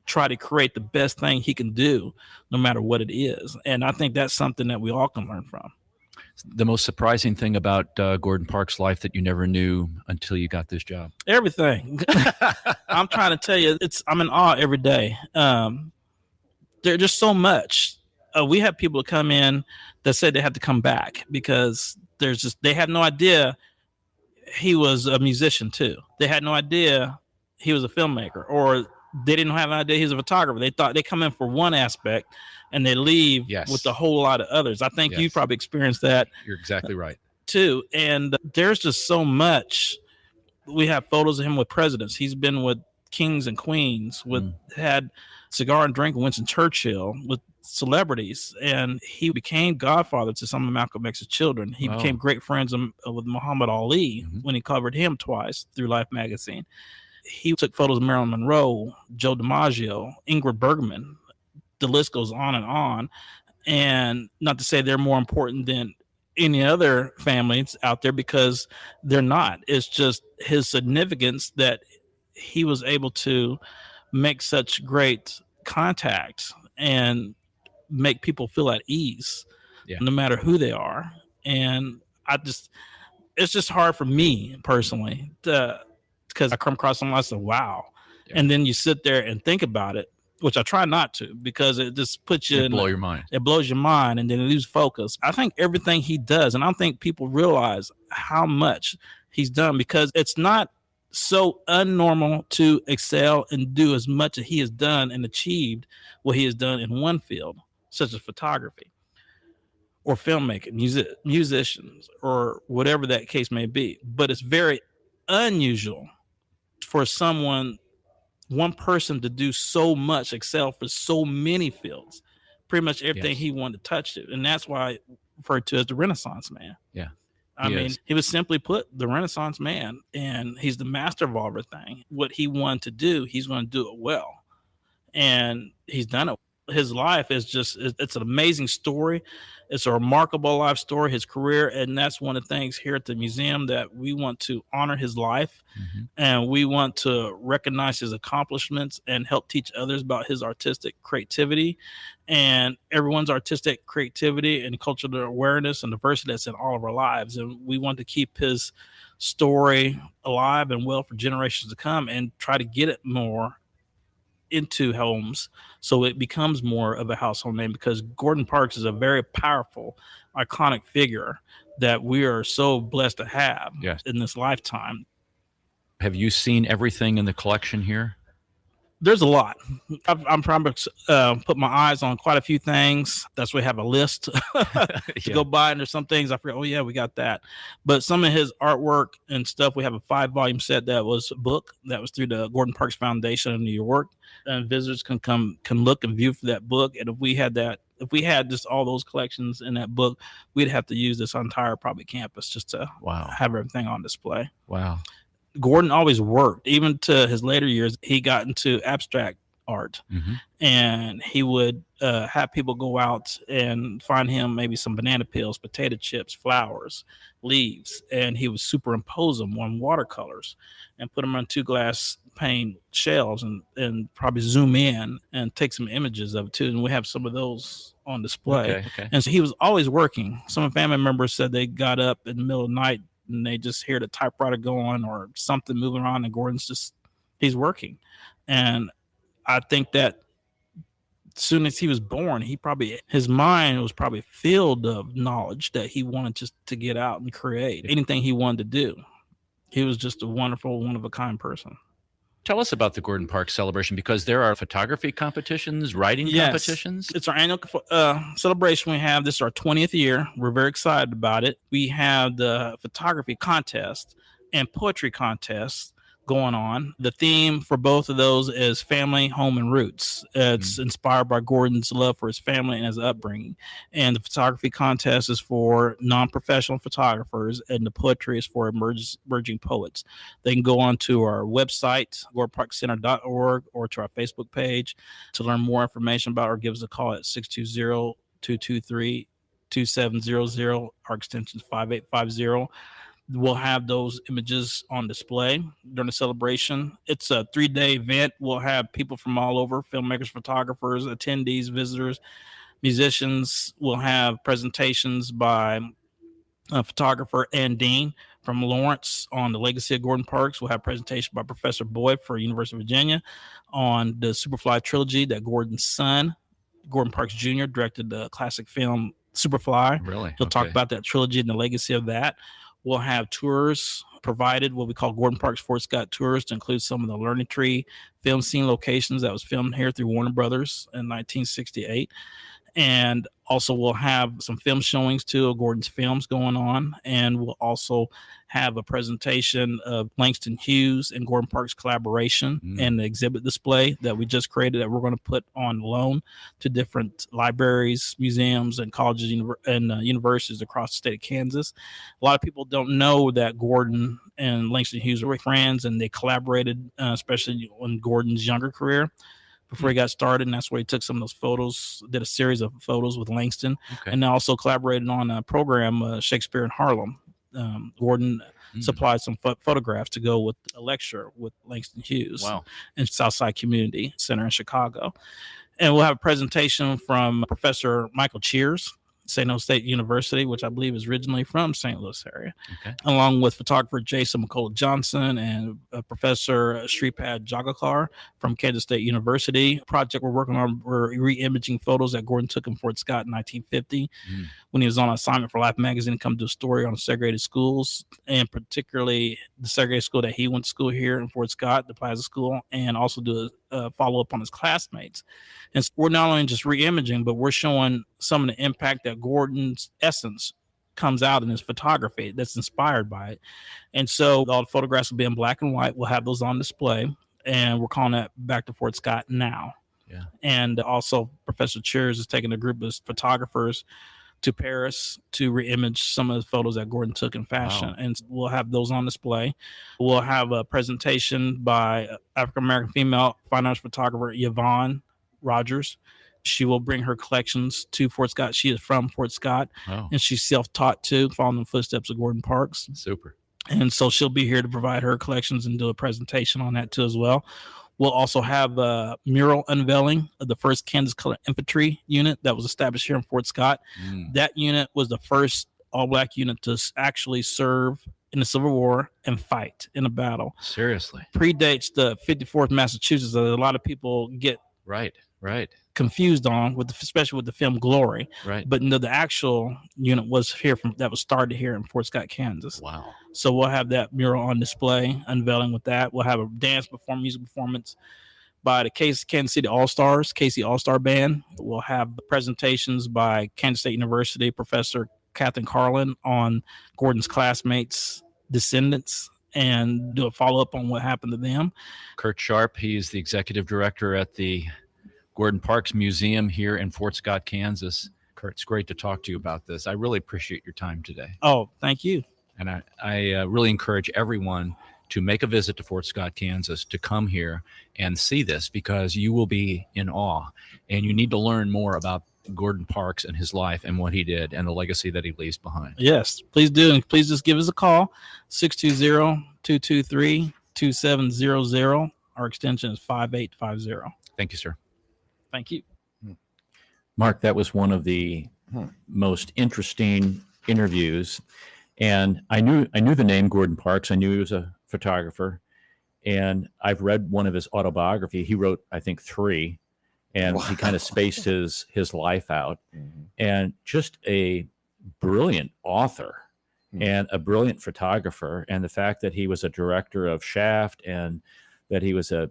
Speaker 4: try to create the best thing he can do, no matter what it is. And I think that's something that we all can learn from.
Speaker 3: The most surprising thing about Gordon Parks' life that you never knew until you got this job?
Speaker 4: Everything. I'm trying to tell you, I'm in awe every day. There's just so much. We have people come in that said they have to come back because they had no idea he was a musician too. They had no idea he was a filmmaker, or they didn't have an idea he was a photographer. They thought they come in for one aspect and they leave with a whole lot of others. I think you probably experienced that.
Speaker 3: You're exactly right.
Speaker 4: Too. And there's just so much. We have photos of him with presidents. He's been with kings and queens, had cigar and drink with Winston Churchill, with celebrities, and he became godfather to some of Malcolm X's children. He became great friends with Muhammad Ali when he covered him twice through Life magazine. He took photos of Marilyn Monroe, Joe DiMaggio, Ingrid Bergman. The list goes on and on. And not to say they're more important than any other families out there, because they're not. It's just his significance that he was able to make such great contact and make people feel at ease, no matter who they are. And it's just hard for me personally because I come across someone, I say, wow. Yeah. And then you sit there and think about it, which I try not to, because it just puts you
Speaker 3: blow your mind.
Speaker 4: It blows your mind, and then you lose focus. I think everything he does, and I don't think people realize how much he's done, because it's not so unnormal to excel and do as much as he has done and achieved what he has done in one field, such as photography or filmmaking, musicians, or whatever that case may be. But it's very unusual for one person to do so much, excel for so many fields, pretty much everything he wanted to touch it. And that's why I refer to as the Renaissance man.
Speaker 3: Yeah.
Speaker 4: I mean, he was simply put the Renaissance man, and he's the master of everything. What he wanted to do, he's going to do it well. And he's done it. His life is it's an amazing story. It's a remarkable life story, his career. And that's one of the things here at the museum, that we want to honor his life, and we want to recognize his accomplishments and help teach others about his artistic creativity and everyone's artistic creativity and cultural awareness and diversity that's in all of our lives. And we want to keep his story alive and well for generations to come, and try to get it more into homes, so it becomes more of a household name, because Gordon Parks is a very powerful, iconic figure that we are so blessed to have
Speaker 3: Yes.
Speaker 4: in this lifetime.
Speaker 3: Have you seen everything in the collection here?
Speaker 4: There's a lot. I'm probably put my eyes on quite a few things. That's why we have a list to
Speaker 3: Yeah.
Speaker 4: go by, and there's some things I forget. Oh yeah, we got that. But some of his artwork and stuff, we have a 5-volume set that was a book that was through the Gordon Parks Foundation in New York, and visitors can look and view for that book. And if we had just all those collections in that book, we'd have to use this entire probably campus just to
Speaker 3: Wow.
Speaker 4: have everything on display.
Speaker 3: Wow.
Speaker 4: Gordon always worked. Even to his later years, he got into abstract art,
Speaker 3: Mhm.
Speaker 4: and he would have people go out and find him maybe some banana peels, potato chips, flowers, leaves, and he would superimpose them on watercolors and put them on 2 glass pane shells, and probably zoom in and take some images of it too. And we have some of those on display.
Speaker 3: Okay.
Speaker 4: And so he was always working. Some family members said they got up in the middle of the night and they just hear the typewriter going or something moving around, and Gordon's he's working. And I think that as soon as he was born, his mind was probably filled of knowledge that he wanted just to get out and create anything he wanted to do. He was just a wonderful, one of a kind person.
Speaker 3: Tell us about the Gordon Parks celebration, because there are photography competitions, writing competitions.
Speaker 4: It's our annual celebration we have. This is our 20th year. We're very excited about it. We have the photography contest and poetry contest going on. The theme for both of those is family, home, and roots. It's inspired by Gordon's love for his family and his upbringing. And the photography contest is for non-professional photographers, and the poetry is for emerging poets. They can go on to our website, gordonparkcenter.org, or to our Facebook page to learn more information about it, or give us a call at 620-223-2700. Our extension is 5850. We'll have those images on display during the celebration. It's a 3-day event. We'll have people from all over, filmmakers, photographers, attendees, visitors, musicians. We'll have presentations by a photographer and dean from Lawrence on the legacy of Gordon Parks. We'll have a presentation by Professor Boyd for University of Virginia on the Superfly trilogy that Gordon's son, Gordon Parks Jr., directed the classic film Superfly.
Speaker 3: Really?
Speaker 4: He'll talk about that trilogy and the legacy of that. We'll have tours provided, what we call Gordon Parks Fort Scott tours, to include some of the Learning Tree film scene locations that was filmed here through Warner Brothers in 1968. And also we'll have some film showings too of Gordon's films going on. And we'll also have a presentation of Langston Hughes and Gordon Parks collaboration and the exhibit display that we just created that we're going to put on loan to different libraries, museums, and colleges and universities across the state of Kansas. A lot of people don't know that Gordon and Langston Hughes were friends, and they collaborated, especially in Gordon's younger career, before he got started, and that's where he took some of those photos, did a series of photos with Langston, and also collaborated on a program, Shakespeare in Harlem. Gordon supplied some photographs to go with a lecture with Langston Hughes in Southside Community Center in Chicago. And we'll have a presentation from Professor Michael Cheers, St. Louis State University, which I believe is originally from St. Louis area, along with photographer Jason McCullough Johnson and Professor Shripad Jagakar from Kansas State University. Project we're working on, we're re-imaging photos that Gordon took in Fort Scott in 1950 when he was on assignment for Life magazine to come do a story on segregated schools, and particularly the segregated school that he went to school here in Fort Scott, the Plaza School, and also do a follow-up on his classmates. And so we're not only just re-imaging, but we're showing some of the impact that Gordon's essence comes out in his photography that's inspired by it. And so all the photographs will be in black and white. We'll have those on display, and we're calling that Back to Fort Scott Now.
Speaker 3: Yeah.
Speaker 4: And also Professor Cheers is taking a group of photographers to Paris to re-image some of the photos that Gordon took in fashion. And we'll have those on display. We'll have a presentation by African-American female fine arts photographer Yvonne Rogers. She will bring her collections to Fort Scott. She is from Fort Scott, and she's self-taught too, following the footsteps of Gordon Parks.
Speaker 3: Super.
Speaker 4: And so she'll be here to provide her collections and do a presentation on that too as well. We'll also have a mural unveiling of the first Kansas Colored Infantry unit that was established here in Fort Scott. That unit was the first all-black unit to actually serve in the Civil War and fight in a battle.
Speaker 3: Seriously.
Speaker 4: Predates the 54th Massachusetts that a lot of people get
Speaker 3: Right.
Speaker 4: confused on, especially with the film Glory.
Speaker 3: Right.
Speaker 4: But no, the actual unit was that was started here in Fort Scott, Kansas.
Speaker 3: Wow.
Speaker 4: So we'll have that mural on display, unveiling with that. We'll have a music performance by the Kansas City All-Stars, KC All-Star Band. We'll have presentations by Kansas State University Professor Catherine Carlin on Gordon's classmates' descendants and do a follow-up on what happened to them.
Speaker 3: Kurt Sharp, he's the executive director at the Gordon Parks Museum here in Fort Scott, Kansas. Kurt, it's great to talk to you about this. I really appreciate your time today.
Speaker 4: Oh, thank you.
Speaker 3: And I really encourage everyone to make a visit to Fort Scott, Kansas, to come here and see this, because you will be in awe, and you need to learn more about Gordon Parks and his life and what he did and the legacy that he leaves behind.
Speaker 4: Yes, please do. And please just give us a call, 620-223-2700. Our extension is 5850.
Speaker 3: Thank you, sir.
Speaker 4: Thank you.
Speaker 1: Mark, that was one of the most interesting interviews. And I knew the name Gordon Parks. I knew he was a photographer. And I've read one of his autobiography. He wrote, I think, 3. And he kind of spaced his life out. And just a brilliant author and a brilliant photographer. And the fact that he was a director of Shaft and that he was a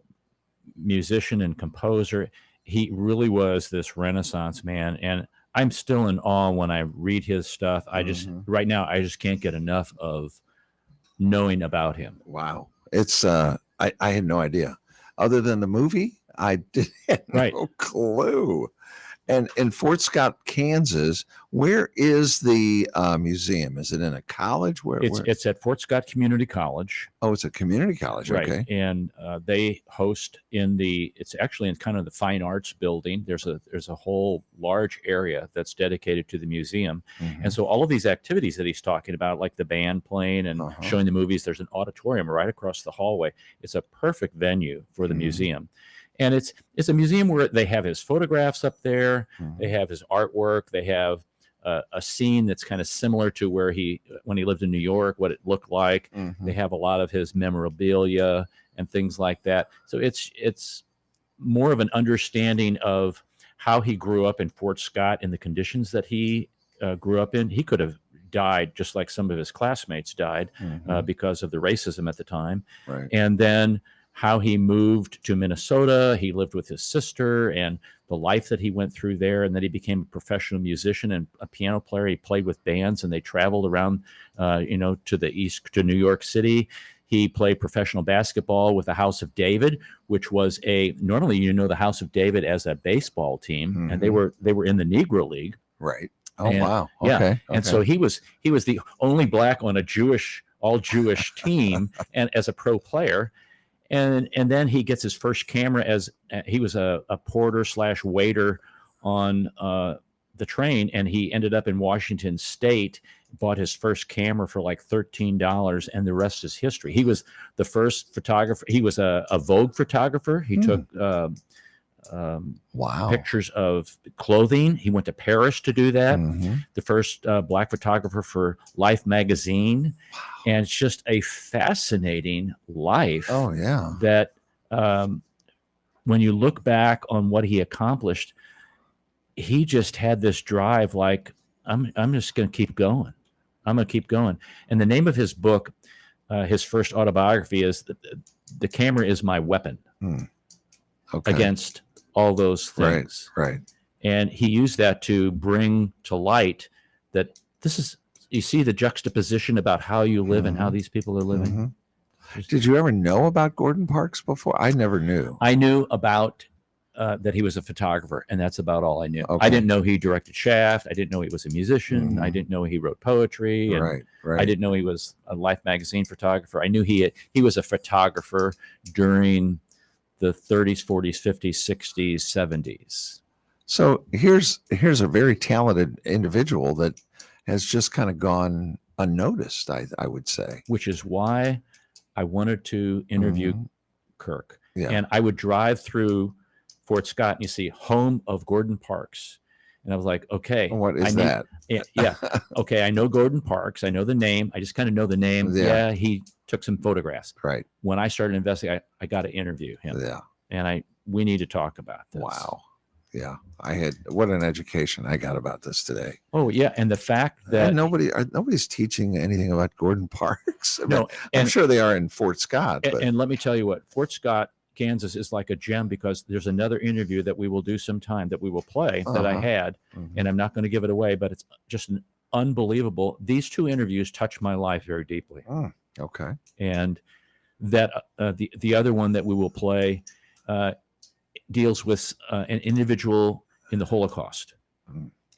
Speaker 1: musician and composer, he really was this Renaissance man. And I'm still in awe when I read his stuff. I just, right now, I just can't get enough of knowing about him.
Speaker 2: Wow. It's, I had no idea. Other than the movie, I had no clue. And in Fort Scott, Kansas, where is the museum? Is it in a college? Where
Speaker 1: it's at Fort Scott Community College.
Speaker 2: Oh, it's a community college.
Speaker 1: Right.
Speaker 2: Okay.
Speaker 1: And they host it's actually in kind of the fine arts building. There's a whole large area that's dedicated to the museum. And so all of these activities that he's talking about, like the band playing and showing the movies, there's an auditorium right across the hallway. It's a perfect venue for the museum. And it's a museum where they have his photographs up there. They have his artwork. They have a scene that's kind of similar to when he lived in New York, what it looked like. They have a lot of his memorabilia and things like that. So it's more of an understanding of how he grew up in Fort Scott and the conditions that he grew up in. He could have died just like some of his classmates died because of the racism at the time.
Speaker 2: Right.
Speaker 1: And then how he moved to Minnesota. He lived with his sister and the life that he went through there. And then he became a professional musician and a piano player. He played with bands and they traveled around, to the east, to New York City. He played professional basketball with the House of David, which was normally, the House of David as a baseball team. And they were in the Negro League.
Speaker 2: Right. Oh,
Speaker 1: and,
Speaker 2: wow.
Speaker 1: Yeah.
Speaker 2: Okay.
Speaker 1: And so he was the only black on a all Jewish team and as a pro player. And then he gets his first camera as he was a porter / waiter on the train, and he ended up in Washington State, bought his first camera for like $13, and the rest is history. He was the first photographer. He was a Vogue photographer. He took pictures of clothing. He went to Paris to do that. The first black photographer for Life magazine. Wow. And it's just a fascinating life.
Speaker 2: Oh, yeah.
Speaker 1: That when you look back on what he accomplished, he just had this drive like, I'm just going to keep going. I'm going to keep going. And the name of his book, his first autobiography, is The Camera is My Weapon. Against all those things.
Speaker 2: Right.
Speaker 1: And he used that to bring to light that you see the juxtaposition about how you live and how these people are living.
Speaker 2: Did you ever know about Gordon Parks before? I never knew.
Speaker 1: I knew about that he was a photographer, and that's about all I knew.
Speaker 2: Okay.
Speaker 1: I didn't know he directed Shaft. I didn't know he was a musician. I didn't know he wrote poetry. And
Speaker 2: Right.
Speaker 1: I didn't know he was a Life magazine photographer. I knew he was a photographer during the 30s, 40s, 50s, 60s, 70s.
Speaker 2: So here's a very talented individual that has just kind of gone unnoticed, I would say.
Speaker 1: Which is why I wanted to interview Kirk.
Speaker 2: Yeah.
Speaker 1: And I would drive through Fort Scott and you see home of Gordon Parks. And I was like, okay.
Speaker 2: What is
Speaker 1: I need-
Speaker 2: that?
Speaker 1: Yeah. Okay. I know Gordon Parks. I know the name. I just kind of know the name.
Speaker 2: Yeah.
Speaker 1: Yeah. He took some photographs.
Speaker 2: Right.
Speaker 1: When I started investigating, I got to interview him.
Speaker 2: Yeah.
Speaker 1: And we need to talk about this.
Speaker 2: Wow. Yeah. what an education I got about this today.
Speaker 1: Oh yeah. And the fact that
Speaker 2: And nobody's teaching anything about Gordon Parks. I mean,
Speaker 1: no,
Speaker 2: I'm
Speaker 1: and,
Speaker 2: sure they are in Fort Scott. But
Speaker 1: and let me tell you what, Fort Scott, Kansas is like a gem because there's another interview that we will do sometime that we will play that I
Speaker 2: Uh-huh.
Speaker 1: had, and I'm not going to give it away, but it's just unbelievable. These two interviews touched my life very deeply.
Speaker 2: Okay.
Speaker 1: And that the other one that we will play deals with an individual in the Holocaust,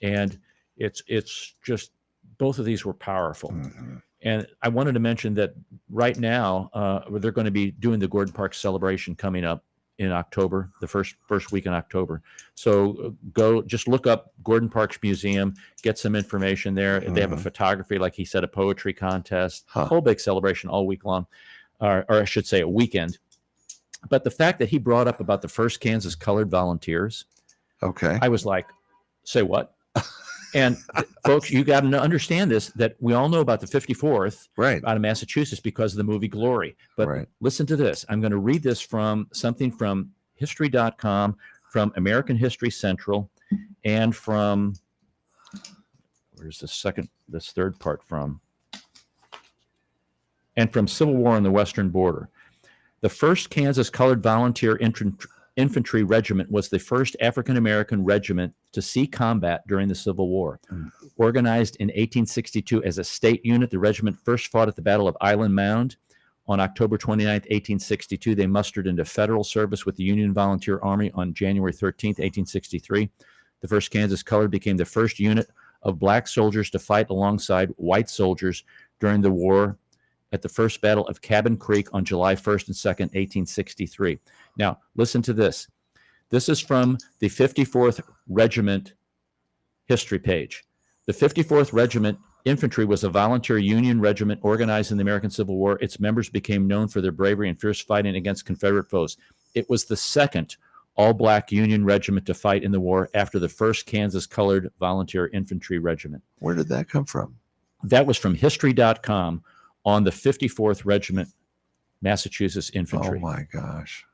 Speaker 1: and it's just both of these were powerful.
Speaker 2: Mhm.
Speaker 1: And I wanted to mention that right now they're going to be doing the Gordon Parks celebration coming up in October, the first week in October. So just look up Gordon Parks Museum, get some information there. They have a photography, like he said, a poetry contest,
Speaker 2: Huh.
Speaker 1: whole big celebration all week long, or I should say a weekend. But the fact that he brought up about the first Kansas Colored Volunteers,
Speaker 2: Okay.
Speaker 1: I was like, say what? And folks, you got to understand this, that we all know about the 54th
Speaker 2: Right.
Speaker 1: out of Massachusetts because of the movie Glory. But
Speaker 2: Right.
Speaker 1: listen to this. I'm going to read this from something from history.com, from American History Central, and from, where's this third part from? And from Civil War on the Western Border. The 1st Kansas Colored Volunteer Infantry Regiment was the first African-American regiment to see combat during the Civil War. Organized in 1862 as a state unit, the regiment first fought at the Battle of Island Mound. On October 29th, 1862, they mustered into federal service with the Union Volunteer Army on January 13th, 1863. The 1st Kansas Colored became the first unit of black soldiers to fight alongside white soldiers during the war at the First Battle of Cabin Creek on July 1st and 2nd, 1863. Now, listen to this. This is from the 54th Regiment history page. The 54th Regiment Infantry was a volunteer Union regiment organized in the American Civil War. Its members became known for their bravery and fierce fighting against Confederate foes. It was the second all-black Union regiment to fight in the war after the 1st Kansas Colored Volunteer Infantry Regiment.
Speaker 2: Where did that come from?
Speaker 1: That was from history.com on the 54th Regiment, Massachusetts Infantry.
Speaker 2: Oh my gosh.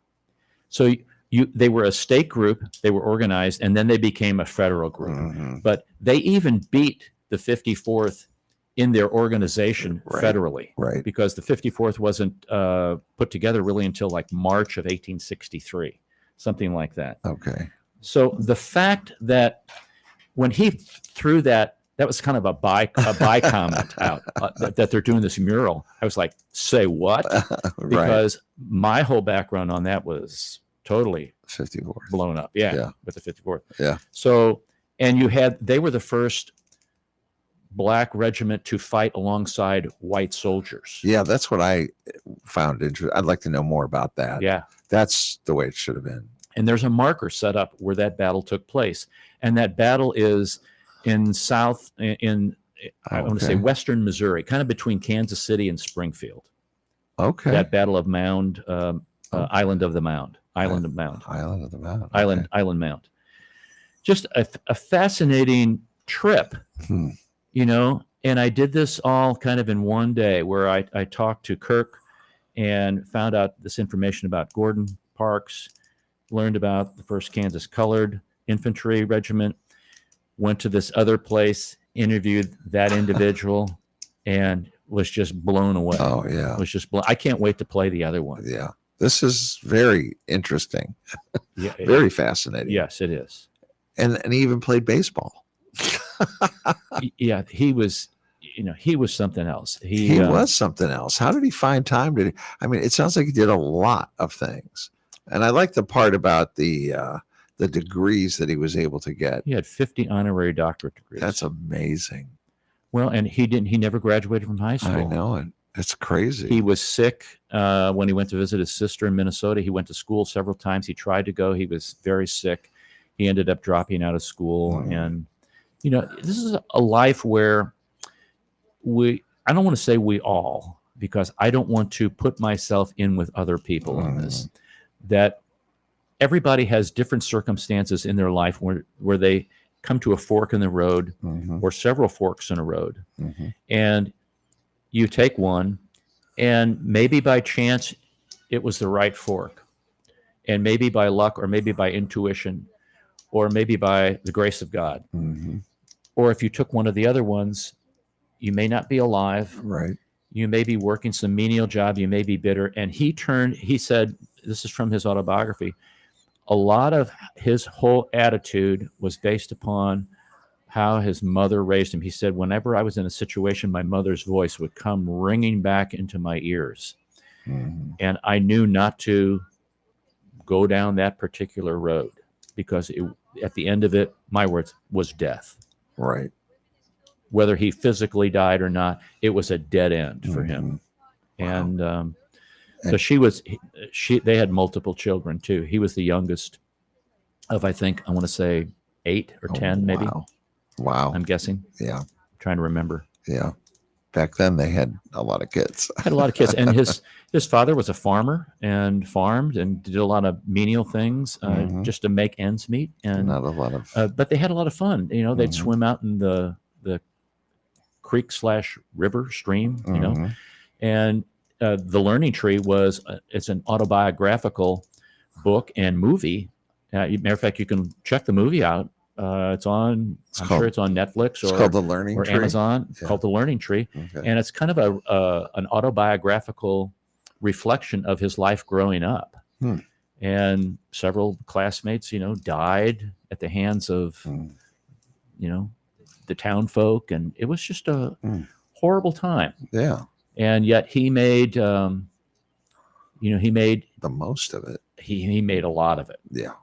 Speaker 1: So they were a state group, they were organized, and then they became a federal group.
Speaker 2: Mhm.
Speaker 1: But they even beat the 54th in their organization
Speaker 2: Right.
Speaker 1: federally,
Speaker 2: Right.
Speaker 1: because the 54th wasn't put together really until like March of 1863, something like that.
Speaker 2: Okay.
Speaker 1: So the fact that when he threw that was kind of a by comment out that they're doing this mural. I was like, say what?
Speaker 2: Right.
Speaker 1: Because my whole background on that was totally
Speaker 2: 54.
Speaker 1: blown up. Yeah,
Speaker 2: Yeah.
Speaker 1: with the 54th.
Speaker 2: Yeah.
Speaker 1: So, and they were the first black regiment to fight alongside white soldiers.
Speaker 2: Yeah, that's what I found interesting. I'd like to know more about that.
Speaker 1: Yeah.
Speaker 2: That's the way it should have been.
Speaker 1: And there's a marker set up where that battle took place. And that battle is in I want to say
Speaker 2: Okay.
Speaker 1: western Missouri, kind of between Kansas City and Springfield.
Speaker 2: Okay.
Speaker 1: That Battle of Mound, Island of the Mound, Island of Mound,
Speaker 2: Island of the Mountain.
Speaker 1: Island Mound. Just a fascinating trip,
Speaker 2: Hmm.
Speaker 1: and I did this all kind of in one day where I talked to Kirk and found out this information about Gordon Parks, learned about the 1st Kansas Colored Infantry Regiment, went to this other place, interviewed that individual, and was just blown away.
Speaker 2: Oh yeah.
Speaker 1: Was just blown. I can't wait to play the other one.
Speaker 2: Yeah. This is very interesting.
Speaker 1: Yeah,
Speaker 2: Very fascinating.
Speaker 1: yes, it is.
Speaker 2: And he even played baseball.
Speaker 1: Yeah, he was something else.
Speaker 2: He was something else. How did he find time to? I mean, it sounds like he did a lot of things. And I like the part about the degrees that he was able to get.
Speaker 1: He had 50 honorary doctorate degrees.
Speaker 2: That's amazing.
Speaker 1: Well, and he never graduated from high school.
Speaker 2: I know it. It's crazy.
Speaker 1: He was sick when he went to visit his sister in Minnesota. He went to school several times. He tried to go. He was very sick. He ended up dropping out of school.
Speaker 2: Mm.
Speaker 1: And, this is a life where I don't want to say we all, because I don't want to put myself in with other people in this, that everybody has different circumstances in their life where they come to a fork in the road
Speaker 2: Mhm.
Speaker 1: or several forks in a road,
Speaker 2: Mhm.
Speaker 1: and you take one, and maybe by chance it was the right fork, and maybe by luck, or maybe by intuition, or maybe by the grace of God.
Speaker 2: Mhm.
Speaker 1: Or if you took one of the other ones, you may not be alive.
Speaker 2: Right.
Speaker 1: You may be working some menial job. You may be bitter. And he said, this is from his autobiography, a lot of his whole attitude was based upon how his mother raised him. He said, whenever I was in a situation, my mother's voice would come ringing back into my ears.
Speaker 2: Mhm.
Speaker 1: And I knew not to go down that particular road because at the end of it, my words, was death.
Speaker 2: Right.
Speaker 1: Whether he physically died or not, it was a dead end for him.
Speaker 2: Wow.
Speaker 1: And so they had multiple children too. He was the youngest of, I want to say 8 or 10, maybe.
Speaker 2: Wow.
Speaker 1: I'm guessing.
Speaker 2: Yeah.
Speaker 1: Trying to remember.
Speaker 2: Yeah. Back then they had a lot of kids.
Speaker 1: Had a lot of kids, and his father was a farmer and farmed and did a lot of menial things just to make ends meet. And
Speaker 2: Not a lot of.
Speaker 1: but they had a lot of fun. They'd swim out in the creek / river stream.
Speaker 2: Mhm.
Speaker 1: And The Learning Tree it's an autobiographical book and movie. Matter of fact, you can check the movie out. It's on. I'm sure it's on Netflix
Speaker 2: It's called The Learning
Speaker 1: or
Speaker 2: Tree.
Speaker 1: Amazon. It's
Speaker 2: Yeah.
Speaker 1: called The Learning Tree,
Speaker 2: Okay.
Speaker 1: and it's kind of an autobiographical reflection of his life growing up.
Speaker 2: Hmm.
Speaker 1: And several classmates, died at the hands of,
Speaker 2: Hmm.
Speaker 1: the town folk, and it was just a
Speaker 2: Hmm.
Speaker 1: horrible time.
Speaker 2: Yeah.
Speaker 1: And yet he made, he made
Speaker 2: The most of it.
Speaker 1: he made a lot of it
Speaker 2: Yeah.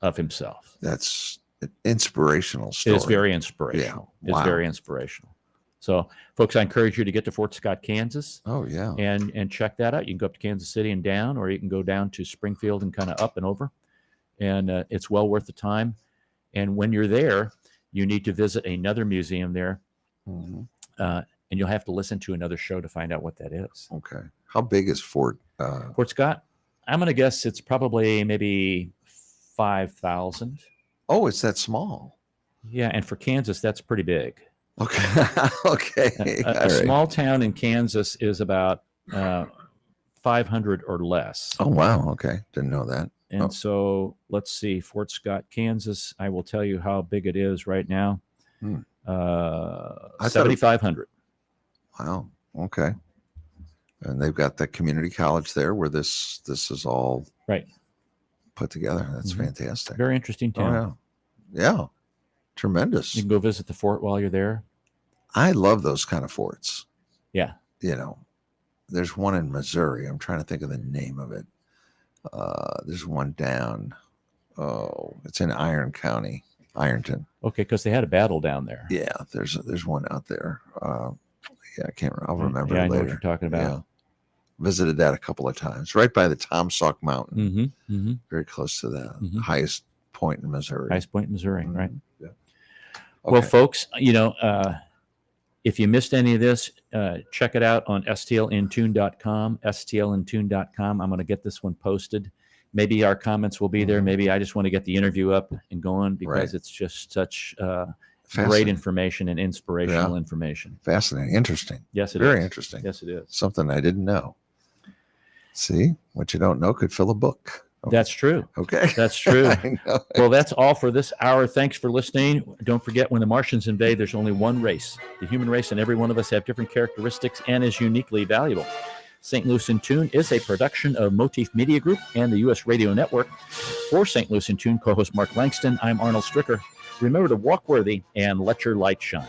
Speaker 1: of himself.
Speaker 2: That's an inspirational story.
Speaker 1: It's very inspirational.
Speaker 2: Yeah. Wow.
Speaker 1: It's very inspirational. So, folks, I encourage you to get to Fort Scott, Kansas,
Speaker 2: Oh, yeah.
Speaker 1: and check that out. You can go up to Kansas City and down, or you can go down to Springfield and kind of up and over. And it's well worth the time. And when you're there, you need to visit another museum there,
Speaker 2: Mhm.
Speaker 1: and you'll have to listen to another show to find out what that is.
Speaker 2: Okay. How big is Fort?
Speaker 1: Fort Scott, I'm going to guess it's probably maybe 5,000.
Speaker 2: Oh, it's that small.
Speaker 1: Yeah, and for Kansas, that's pretty big.
Speaker 2: Okay. Okay.
Speaker 1: A
Speaker 2: All right.
Speaker 1: small town in Kansas is about 500 or less.
Speaker 2: Oh, wow. Okay. Didn't know that.
Speaker 1: And
Speaker 2: Oh.
Speaker 1: so let's see, Fort Scott, Kansas. I will tell you how big it is right now.
Speaker 2: Hmm. thought it-
Speaker 1: 7,500.
Speaker 2: Wow. Okay. And they've got the community college there where this is all
Speaker 1: Right.
Speaker 2: put together. That's
Speaker 1: Mhm.
Speaker 2: fantastic.
Speaker 1: Very interesting
Speaker 2: Oh,
Speaker 1: town.
Speaker 2: yeah. Yeah. Tremendous.
Speaker 1: You can go visit the fort while you're there.
Speaker 2: I love those kind of forts.
Speaker 1: Yeah.
Speaker 2: There's one in Missouri. I'm trying to think of the name of it. There's one down. Oh, it's in Ironton.
Speaker 1: Okay, because they had a battle down there.
Speaker 2: Yeah, there's one out there. Yeah, I can't. I'll remember
Speaker 1: Yeah,
Speaker 2: it
Speaker 1: I know
Speaker 2: later.
Speaker 1: what you're talking
Speaker 2: Yeah,
Speaker 1: about.
Speaker 2: visited that a couple of times. Right by the Tom Sauk Mountain,
Speaker 1: Mm-hmm. Mm-hmm.
Speaker 2: very close to the
Speaker 1: Mhm.
Speaker 2: highest point in Missouri.
Speaker 1: Highest Point, Missouri,
Speaker 2: Mhm.
Speaker 1: right?
Speaker 2: Yeah.
Speaker 1: Well,
Speaker 2: Okay.
Speaker 1: folks, if you missed any of this, check it out on stlintune.com, stlintune.com. I'm going to get this one posted. Maybe our comments will be there.
Speaker 2: Mhm.
Speaker 1: Maybe I just want to get the interview up and going because
Speaker 2: Right.
Speaker 1: it's just such great
Speaker 2: Fascinating.
Speaker 1: information and inspirational information.
Speaker 2: Fascinating. Interesting.
Speaker 1: Yes, it is.
Speaker 2: Very interesting.
Speaker 1: Yes, it is.
Speaker 2: Something I didn't know. See, what you don't know could fill a book.
Speaker 1: That's true.
Speaker 2: Okay.
Speaker 1: That's true.
Speaker 2: I know.
Speaker 1: Well, that's all for this hour. Thanks for listening. Don't forget, when the Martians invade, there's only one race, the human race, and every one of us have different characteristics and is uniquely valuable. St. Louis in Tune is a production of Motif Media Group and the U.S. Radio Network. For St. Louis in Tune, co-host Mark Langston, I'm Arnold Stricker. Remember to walk worthy and let your light shine.